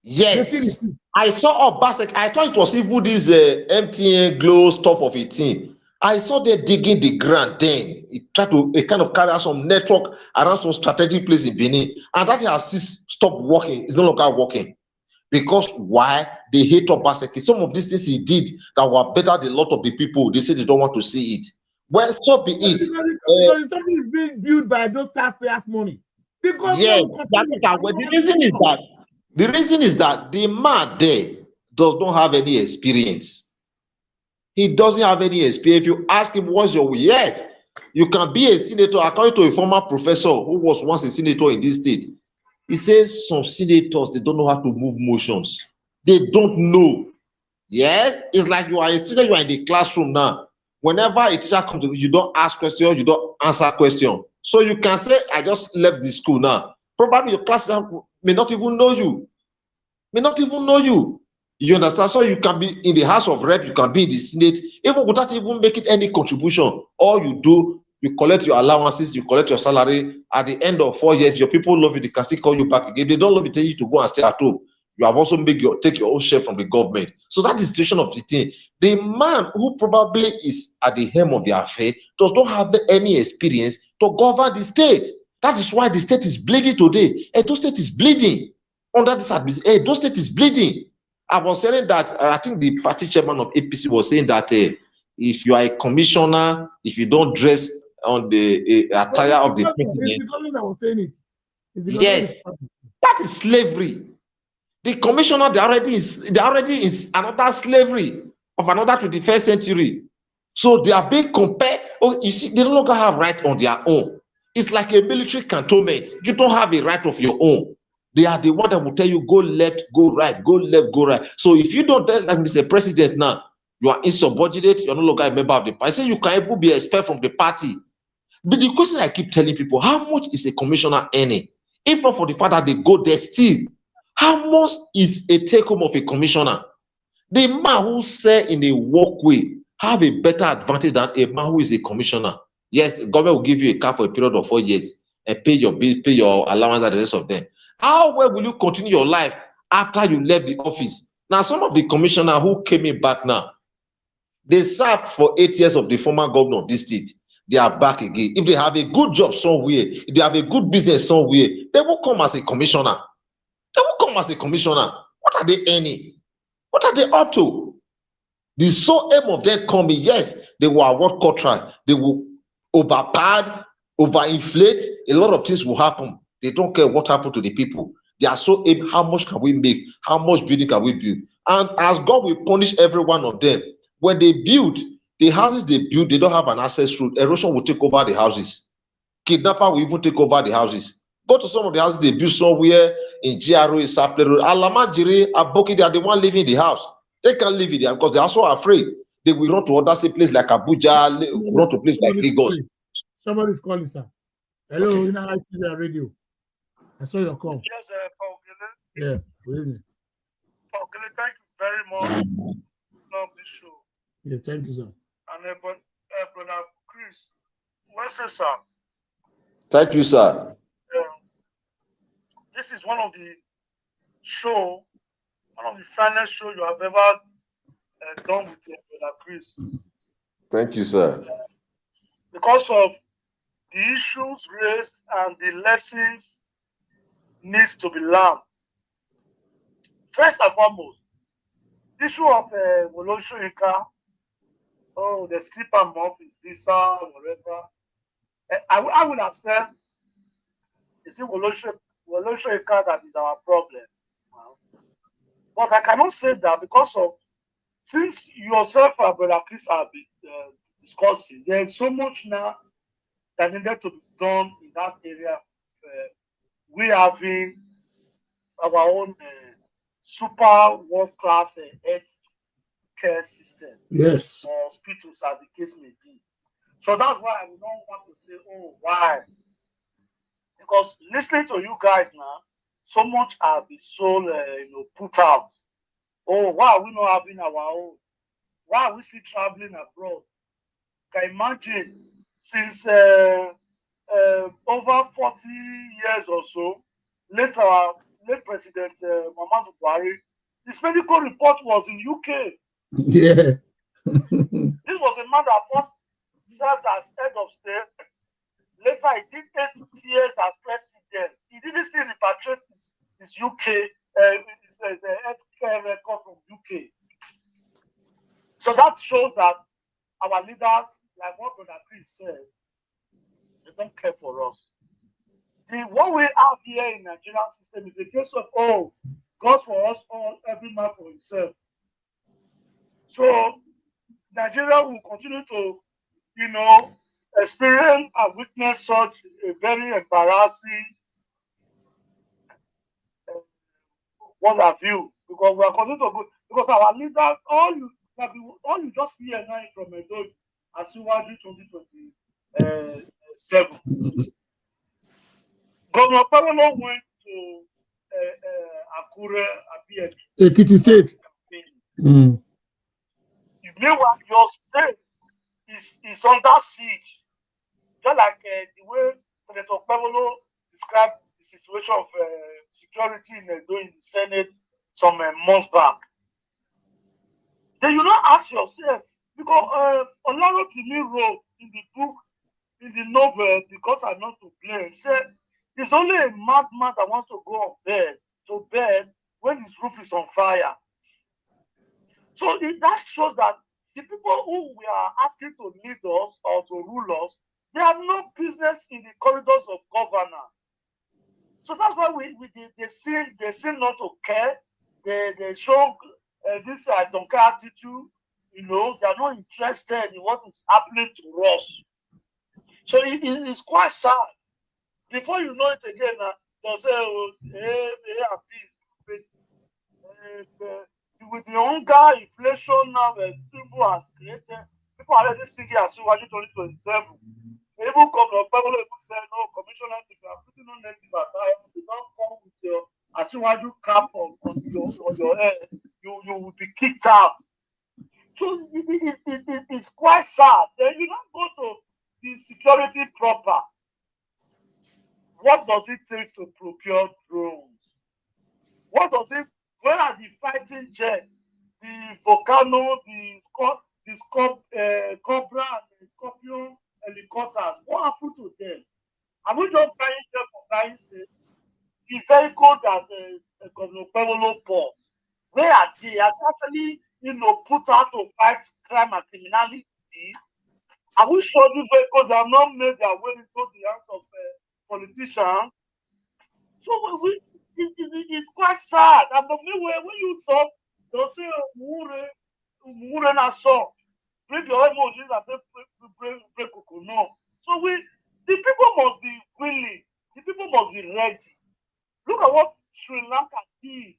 Yes, I saw Obaseki. I thought it was even this MTN Glow stuff of 18. I saw they digging the ground then. It tried to kind of carry out some network around some strategic place in Benin, and that has stopped working. It's no longer working. Because why? They hate Obaseki. Some of these things he did that were better than a lot of the people, they say they don't want to see it. Well, so be it. Because something is being built by those taxpayers' money. Yes, the reason is that the man there does not have any experience. He doesn't have any experience. If you ask him what's your way, yes, you can be a senator. According to a former professor who was once a senator in this state, he says some senators, they don't know how to move motions. They don't know. Yes, it's like you are a student, you are in the classroom now. whenever a teacher comes to you, you don't ask questions, you don't answer questions. So you can say, I just left the school now. Probably your class may not even know you. May not even know you. You understand? So you can be in the House of Rep, you can be in the Senate, even without even making any contribution. All you do, you collect your allowances, you collect your salary. At the end of 4 years, your people love you, they can still call you back again. They don't love you, tell you to go and stay at home. You have also take your own share from the government. So that is the situation of the thing. The man who probably is at the helm of the affair does not have any experience to govern the state. That is why the state is bleeding today. Edo State is bleeding under this administration. Edo State is bleeding. I was saying that I think the party chairman of APC was saying that if you are a commissioner, if you don't dress on the attire of the president, it's the government that was saying it. Yes, that is slavery. The commissioner, they already is another slavery of another 21st century. So they are being compared. Oh, you see, they no longer have right on their own. It's like a military cantonment. You don't have a right of your own. They are the one that will tell you go left, go right, go left, go right. So if you don't tell, like Mr. President now, you are insubordinate, you're no longer a member of the party. I say you can even be expelled from the party. But the question I keep telling people, how much is a commissioner earning? If not for the fact that they go there still, how much is a take-home of a commissioner? The man who sell in a walkway have a better advantage than a man who is a commissioner. Yes, government will give you a car for a period of 4 years and pay your bill, pay your allowance and the rest of them. How well will you continue your life after you left the office? Now, some of the commissioners who came in back now, they served for 8 years of the former governor of this state. They are back again. If they have a good job somewhere, if they have a good business somewhere, they will come as a commissioner. They will come as a commissioner. What are they earning? What are they up to? The sole aim of them coming, yes, they will award contract, they will overpad, overinflate, a lot of things will happen. They don't care what happened to the people. They are so aim, how much can we make? How much building can we build? And as God will punish every one of them, when they build, the houses they build, they don't have an access route. Erosion will take over the houses. Kidnapper will even take over the houses. Go to some of the houses they build somewhere in GRO, in Saple Road. Alamajiri, Aboki, they are the one living in the house. They can't live in there because they are so afraid. They will run to other places like Abuja, run to places like Lagos. Somebody's calling, sir. Hello, okay. In our radio. I saw your call. Yes, Paul. Yeah, good evening. Paul, thank you very much. Love this show. Yeah, thank you, sir. And Brother Chris, what's it, sir? Thank you, sir. This is one of the finest show you have ever done with Brother Chris. Thank you, sir. Because of the issues raised and the lessons needs to be learned. First and foremost, issue of Soyinka, the skip and mop is visa, whatever. I would have said, it's Soyinka that is our problem. But I cannot say that because of, since yourself and Brother Chris have been discussing, there is so much now that needed to be done in that area. We having our own super world-class health care system. Yes. Or hospitals, as the case may be. So that's why I don't want to say, oh, why? Because listening to you guys now, so much have been so put out. Oh, why are we not having our own? Why are we still traveling abroad? Can you imagine since over 40 years or so, late President Muhammadu Buhari, his medical report was in UK. Yeah. This was a man that first served as head of state. Later, he did 8 years as president. He didn't still repatriate his UK, his healthcare record from UK. So that shows that our leaders, like what Brother Chris said, they don't care for us. What we have here in the Nigerian system is a case of, oh, God for us all, every man for himself. So Nigeria will continue to, experience and witness such a very embarrassing what have you, because we are continuing to go, because our leaders, all you just hear now from Edo Asiwaju 2027. Governor Pamela went to Akure, Ekiti State. Meanwhile, your state is under siege. Just like the way Senator Pamela described the situation of security in the Senate some months back. Then you now ask yourself, because Olarotimi wrote in the book, in the novel, Because I'm Not to Blame, said it's only a madman that wants to go on to bed when his roof is on fire. So that shows that the people who we are asking to lead us or to rule us, they have no business in the corridors of governance. So that's why they seem not to care. They show this I don't care attitude. You know, they are not interested in what is happening to us. So it's quite sad. Before you know it again, they'll say, oh, with the hunger, inflation now, people has created, people are already singing Asiwaju 2027. Even Governor Pablo said, no, commissioners, if you are putting on native attire, you don't come with your Asiwaju cap on your head, you will be kicked out. So it's quite sad. Then you don't go to the security proper. What does it take to procure drones? What does it? Where are the fighting jets? The Volcano, the Cobra, and the Scorpion helicopters. What happened to them? Are we just buying them for buying sake? The vehicle that Governor Pablo bought, where are they? Are they actually, put out to fight crime and criminality? Are we sure these vehicles have not made their way into the hands of politicians? So it's quite sad. And when you talk, they'll say, Mure na so. Bring your emotions and break no. So the people must be willing. The people must be ready. Look at what Sri Lanka did.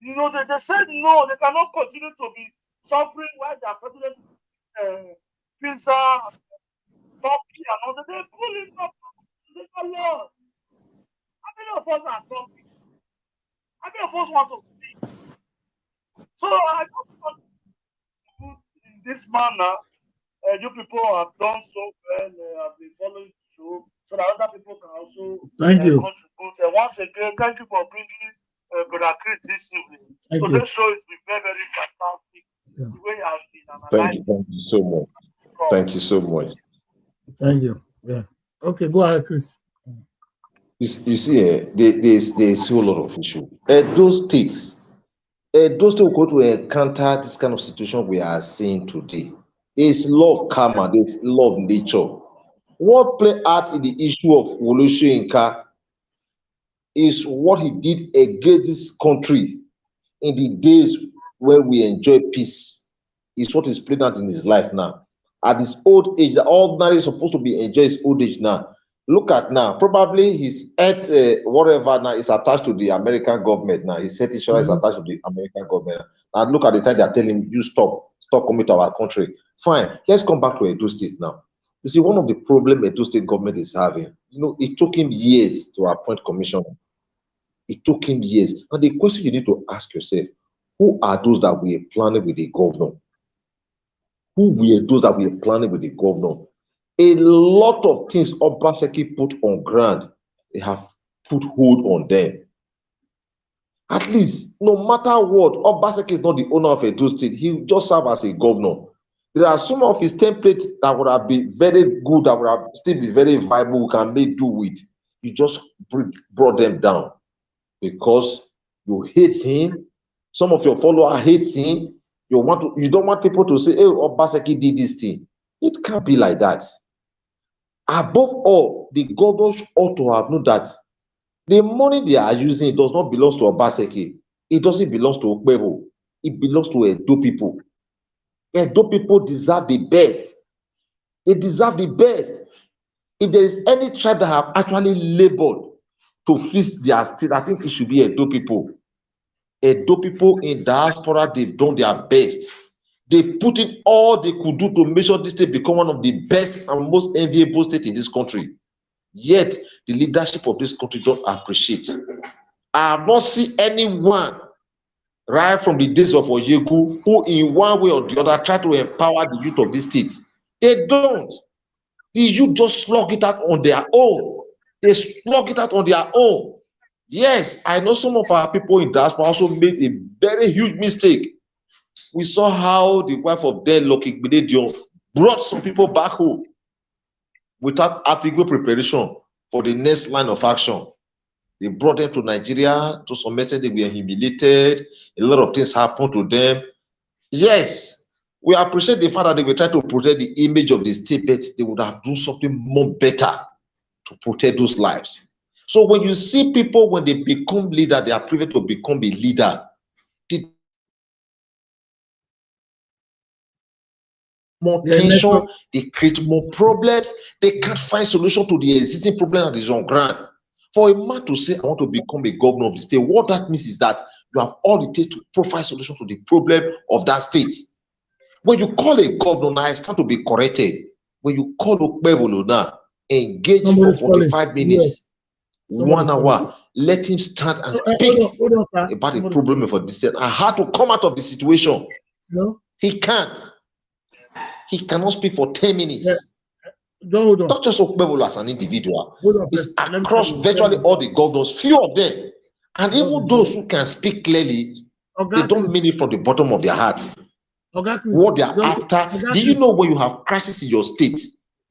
They said no, they cannot continue to be suffering while their president pizza, Turkey, and all that. They're pulling up. They are Lord. How many of us are talking? How many of us want to speak? So I just want to put in this manner. You people have done so well. Have been following the show, so that other people can also contribute. Once again, thank you for bringing Brother Chris this evening. This show has been very, very fantastic. Yeah. The way I've been analyzing. Thank you so much. Thank you so much. Thank you. Yeah. Okay, go ahead, Chris. You see, there's a whole lot of issue. Those states will go to encounter this kind of situation we are seeing today. There's law of karma, there's law of nature. What play out in the issue of Soyinka is what he did against this country in the days when we enjoy peace. Is what is playing out in his life now. At his old age, the ordinary is supposed to be enjoy his old age now. Look at now, probably his health, whatever now is attached to the American government now. His health insurance is attached to the American government. And look at the time they're telling him, you stop coming to our country. Fine, let's come back to Edo State now. You see, one of the problems Edo State government is having, it took him years to appoint commissioner. It took him years. And the question you need to ask yourself, who are those that we are planning with the governor? Who were those that we are planning with the governor? A lot of things Obaseki put on ground, they have put hold on them. At least, no matter what, Obaseki is not the owner of Edo State. He just serve as a governor. There are some of his templates that would have been very good, that would have still be very viable, we can make do with. You just brought them down because you hate him. Some of your followers hate him. You don't want people to say, hey, Obaseki did this thing. It can't be like that. Above all, the governors ought to have known that the money they are using does not belong to Obaseki. It doesn't belong to Okpebo. It belongs to Edo people. Edo people deserve the best. They deserve the best. If there is any tribe that have actually labored to fix their state, I think it should be Edo people. Edo people in diaspora, they've done their best. They put in all they could do to make sure this state become one of the best and most enviable states in this country. Yet the leadership of this country don't appreciate. I have not seen anyone right from the days of Oyegu who in one way or the other try to empower the youth of this state. They don't. The youth just slug it out on their own. They slug it out on their own. Yes, I know some of our people in diaspora also made a very huge mistake. We saw how the wife of dead Lucky Gbenedion brought some people back home without adequate preparation for the next line of action. They brought them to Nigeria. To some extent, they were humiliated. A lot of things happened to them. Yes, we appreciate the fact that they were trying to protect the image of the state, but they would have done something more better to protect those lives. So when you see people, when they become leader, they are privileged to become a leader. More tension, they create more problems. They can't find solution to the existing problem that is on ground. For a man to say, I want to become a governor of the state, what that means is that you have all it takes to provide solution to the problem of that state. When you call a governor now, it's time to be corrected. When you call Okpebolo now, engage him for 45 minutes, 1 hour, let him stand and speak about the problem of the state and how to come out of the situation. No? He can't. He cannot speak for 10 minutes. Hold on. Not just Okpebolo as an individual. It's across virtually all the governors, few of them. And even those who can speak clearly, they don't mean it from the bottom of their hearts. What they are after. Do you know when you have crisis in your state?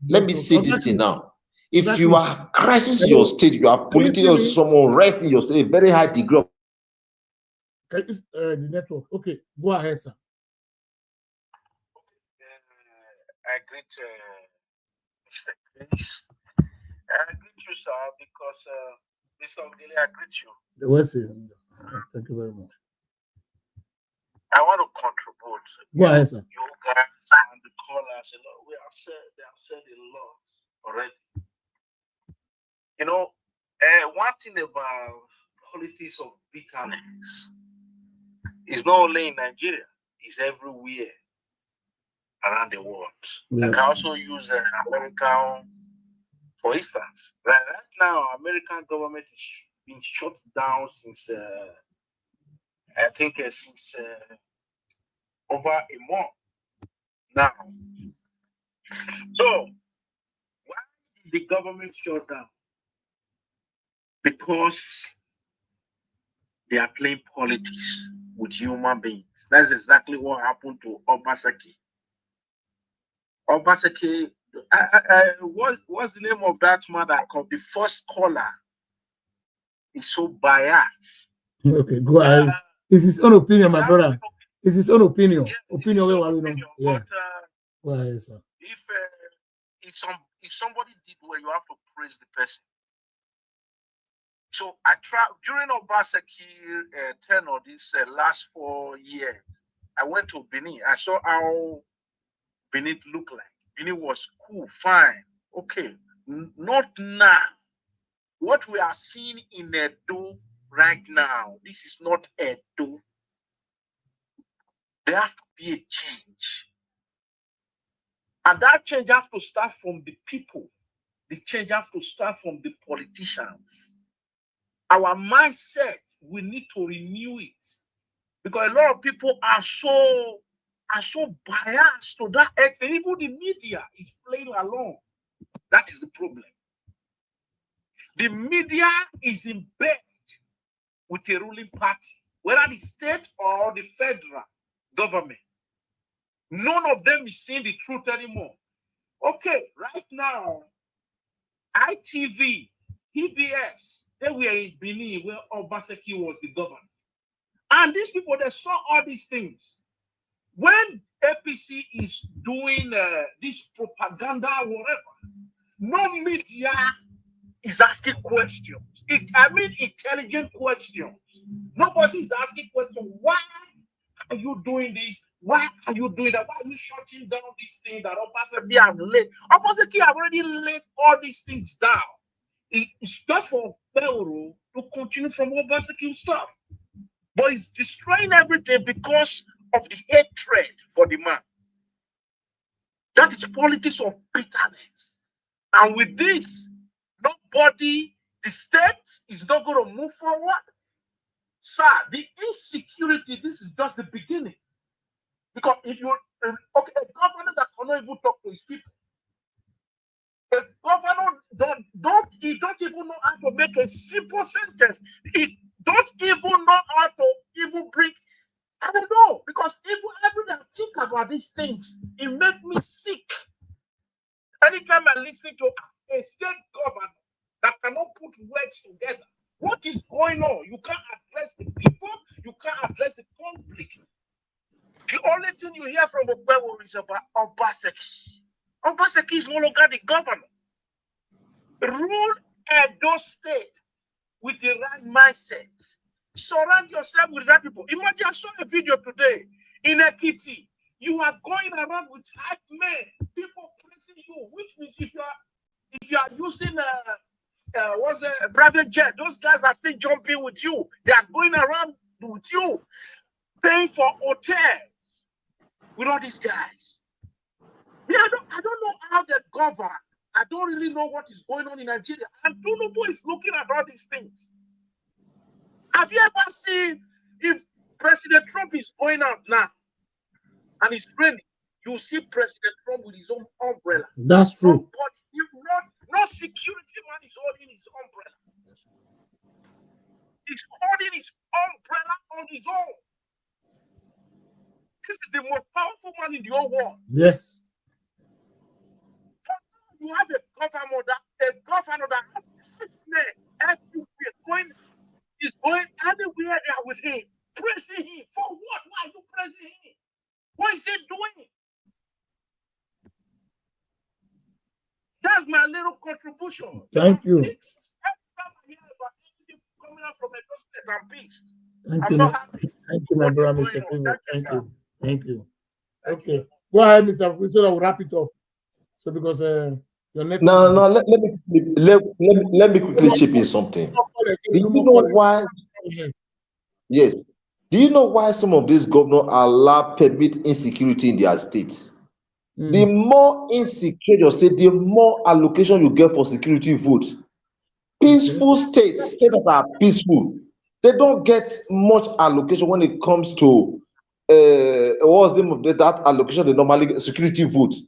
Let me say this thing now. If you have crisis in your state, you have political some unrest in your state, a very high degree of the network. Okay, go ahead, sir. I greet Mr. Chris. I greet you, sir, because Mr. Ogele, I greet you. Thank you very much. I want to contribute. Go ahead, sir. You guys and the callers, they have said a lot already. You know, one thing about politics of bitterness is not only in Nigeria, it's everywhere around the world. Yeah. I can also use American, for instance. Right now, American government is been shut down since I think since over a month now. So why did the government shut down? Because they are playing politics with human beings. That's exactly what happened to Obaseki. Obaseki, what's the name of that man that called the first caller? Is so biased. Okay, go ahead. It's his own opinion, my brother. It's his own opinion. Yeah, yeah. Go ahead, sir. If somebody did well, you have to praise the person. So I tried during Obaseki tenure, this last 4 years. I went to Benin. I saw how Benin looked like. Benin was cool, fine, okay. Not now. What we are seeing in Edo right now, this is not Edo. There has to be a change. And that change has to start from the people. The change has to start from the politicians. Our mindset, we need to renew it. Because a lot of people are so biased to that extent. Even the media is playing along. That is the problem. The media is in bed with a ruling party, whether the state or the federal government. None of them is seeing the truth anymore. Okay, right now, ITV, PBS, they were in Benin where Obaseki was the governor. And these people, they saw all these things. When APC is doing this propaganda or whatever, no media is asking questions. Intelligent questions. Nobody is asking questions. Why are you doing this? Why are you doing that? Why are you shutting down these things that Obaseki have laid? Obaseki have already laid all these things down. It's just for Pharaoh to continue from Obaseki stuff. But it's destroying everything because of the hatred for for the man. That is politics of bitterness. And with this, nobody, the state is not going to move forward. Sir, the insecurity, this is just the beginning. Because if you, okay, a governor that cannot even talk to his people, a governor he don't even know how to make a simple sentence. He don't even know how to even bring, I don't know, because even every day I think about these things, it makes me sick. Anytime I listen to a state governor that cannot put words together, what is going on? You can't address the people, you can't address the public. The only thing you hear from Ogbeworo is about Obaseki. Obaseki is no longer the governor. Rule Edo State with the right mindset. Surround yourself with right people. Imagine, I saw a video today in Ekiti. You are going around with hype men, people praising you, which means if you are using a private jet, those guys are still jumping with you. They are going around with you, paying for hotels with all these guys. Yeah, I don't know how they govern. I don't really know what is going on in Nigeria. And Tinubu is looking at all these things. Have you ever seen, if President Trump is going out now and it's raining, you see President Trump with his own umbrella. That's true. No security man is holding his umbrella. He's holding his umbrella on his own. This is the most powerful man in the whole world. Yes. You have a governor that has men everywhere is going anywhere there with him, praising him. For what? Why are you praising him? What is he doing? That's my little contribution. Thank you. Every time I hear about anything coming out from Edo State, I'm pissed. Thank I'm you. not happy. Thank you, my What brother, is Mr. going on? Favor. Thank you, Thank sir. you. Thank you. Thank Okay. you. Go ahead, Mr. Favor, so that we'll wrap it up. So because your network No, is let me quickly chip in something. Do you know why? Yes. Do you know why some of these governors allow permit insecurity in their states? The more insecure your state, the more allocation you get for security votes. Peaceful states that are peaceful, they don't get much allocation when it comes to what's the name of that allocation they normally get, security votes.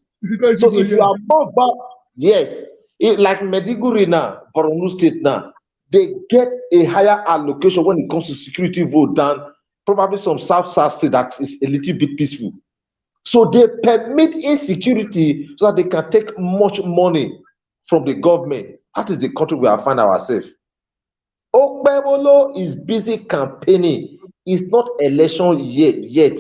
So if you are more bad, yes, like Mediguri now, Borno State now, they get a higher allocation when it comes to security vote than probably some South state that is a little bit peaceful. So they permit insecurity so that they can take much money from the government. That is the country we are find ourselves. Okpebolo is busy campaigning. It's not election yet.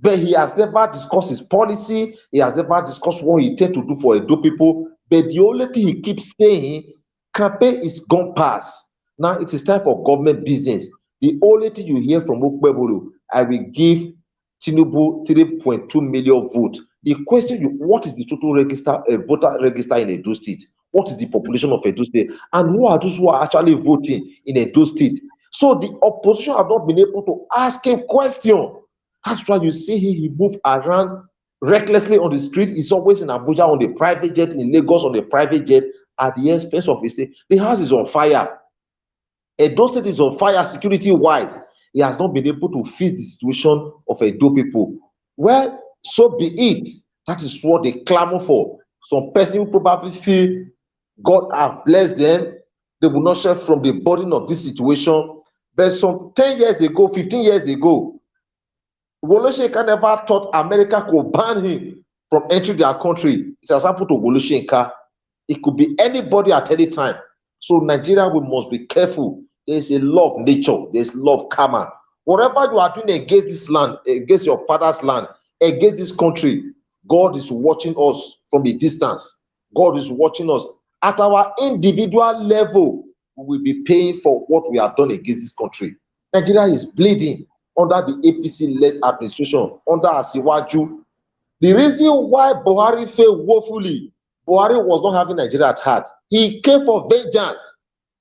But he has never discussed his policy. He has never discussed what he intends to do for Edo people. But the only thing he keeps saying, campaign is gone past. Now it is time for government business. The only thing you hear from Okpebolo, I will give Tinubu 3.2 million votes. The question, what is the total voter register in Edo State? What is the population of Edo State? And who are those who are actually voting in Edo State? So the opposition have not been able to ask him question. That's why you see he move around recklessly on the street. He's always in Abuja on the private jet, in Lagos on the private jet, at the expense of his state. The house is on fire. Edo State is on fire security-wise. He has not been able to fix the situation of Edo people. Well, so be it. That is what they clamor for. Some person who probably feel God have blessed them, they will not share from the burden of this situation. But some 10 years ago, 15 years ago, Woloshenka never thought America could ban him from entering their country. It has happened to Woloshenka. It could be anybody at any time. So Nigeria, we must be careful. There is a law of nature. There is law of karma. Whatever you are doing against this land, against your father's land, against this country, God is watching us from a distance. God is watching us. At our individual level, we will be paying for what we have done against this country. Nigeria is bleeding under the APC-led administration, under Asiwaju. The reason why Buhari failed woefully, Buhari was not having Nigeria at heart. He came for vengeance.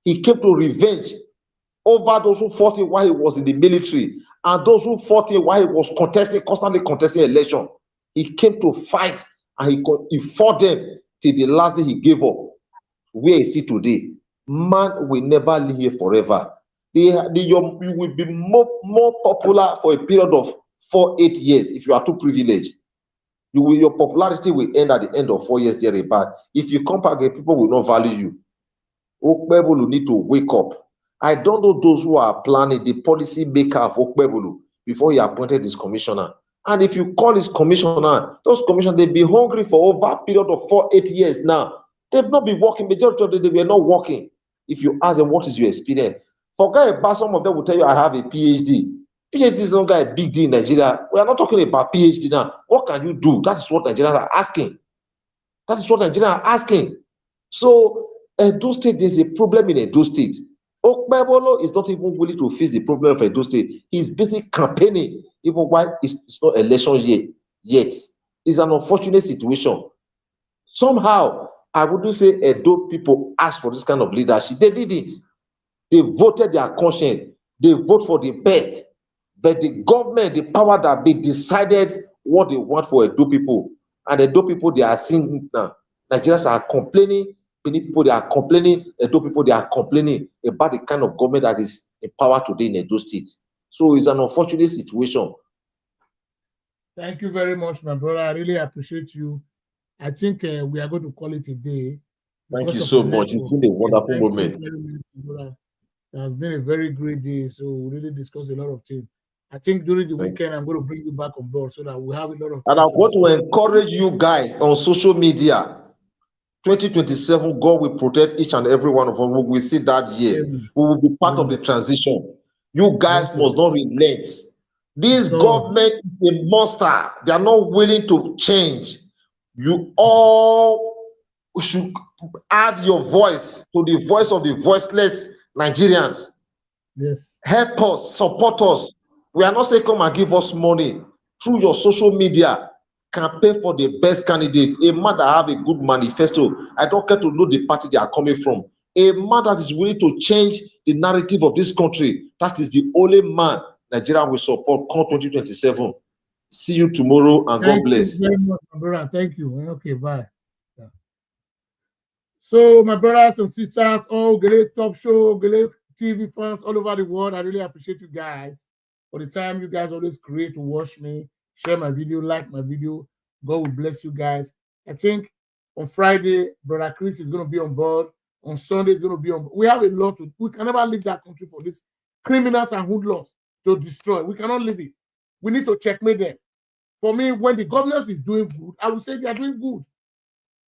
He came to revenge over those who fought him while he was in the military and those who fought him while he was constantly contesting election. He came to fight and he fought them till the last day he gave up. Where is he today? Man will never live here forever. You will be more popular for a period of 4-8 years if you are too privileged. Your popularity will end at the end of 4 years thereabout. If you come back, people will not value you. Okpebholo need to wake up. I don't know those who are planning, the policy maker of Okpebholo, before he appointed his commissioner. And if you call his commissioner, those commissioners, they've been hungry for over a period of 4-8 years now. They've not been working. Majority of them, they were not working. If you ask them, what is your experience? Forget about, some of them will tell you, I have a PhD. PhD is no longer a big deal in Nigeria. We are not talking about PhD now. What can you do? That is what Nigerians are asking. That is what Nigerians are asking. So, Edo State, there's a problem in Edo State. Okpebholo is not even willing to face the problem of Edo State. He's busy campaigning, even while it's not election yet. It's an unfortunate situation. Somehow, I wouldn't say Edo people asked for this kind of leadership. They did it. They voted their conscience. They vote for the best. But the government, the power that be, decided what they want for Edo people. And Edo people, they are seeing now. Nigerians are complaining. Many people, they are complaining. Edo people, they are complaining about the kind of government that is in power today in Edo State. So it's an unfortunate situation. Thank you very much, my brother. I really appreciate you. I think we are going to call it a day. Thank you so much. It's been a wonderful moment. It has been a very great day. So we really discussed a lot of things. I think during the weekend, I'm going to bring you back on board so that we have a lot of. And I want to encourage you guys on social media. 2027, God will protect each and every one of us. We will see that year. We will be part of the transition. You guys must not relent. This government is a monster. They are not willing to change. You all should add your voice to the voice of the voiceless Nigerians. Yes. Help us, support us. We are not saying come and give us money. Through your social media, campaign for the best candidate. A man that have a good manifesto. I don't care to know the party they are coming from. A man that is willing to change the narrative of this country. That is the only man Nigeria will support come 2027. See you tomorrow, and God bless. Thank you very much, my brother. Thank you. Okay, bye. Yeah. So, my brothers and sisters, all great Top Show, great TV fans all over the world, I really appreciate you guys for the time you guys always create to watch me, share my video, like my video. God will bless you guys. I think on Friday, Brother Chris is going to be on board. On Sunday, it's going to be on board. We have a lot to. We can never leave that country for these criminals and hoodlums to destroy. We cannot leave it. We need to checkmate them. For me, when the government is doing good, I would say they are doing good.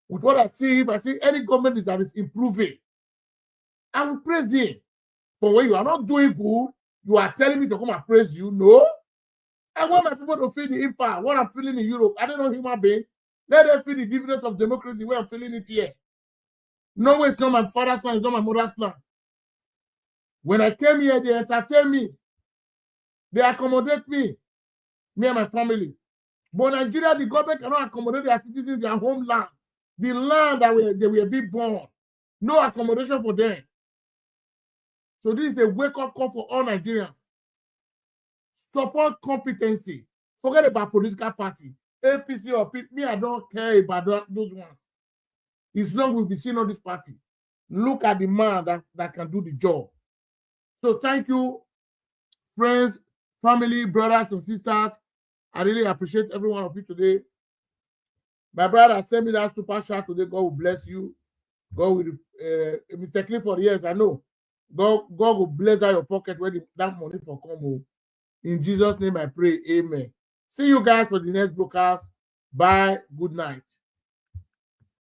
With what I see, if I see any government that is improving, I will praise them. But when you are not doing good, you are telling me to come and praise you. No. I want my people to feel the impact. What I'm feeling in Europe, I don't know human being. Let them feel the dividends of democracy where I'm feeling it here. No, it's not my father's land, it's not my mother's land. When I came here, they entertain me. They accommodate me and my family. But Nigeria, the government cannot accommodate their citizens in their homeland. The land that they will be born. No accommodation for them. So this is a wake-up call for all Nigerians. Support competency. Forget about political party. APC or PDP. Me, I don't care about those ones. As long as we'll be seeing on this party. Look at the man that can do the job. So thank you, friends, family, brothers and sisters. I really appreciate every one of you today. My brother sent me that super chat today. God will bless you. God will, Mr. Clifford, yes, I know. God will bless out your pocket where that money for come. In Jesus' name I pray, amen. See you guys for the next broadcast. Bye. Good night.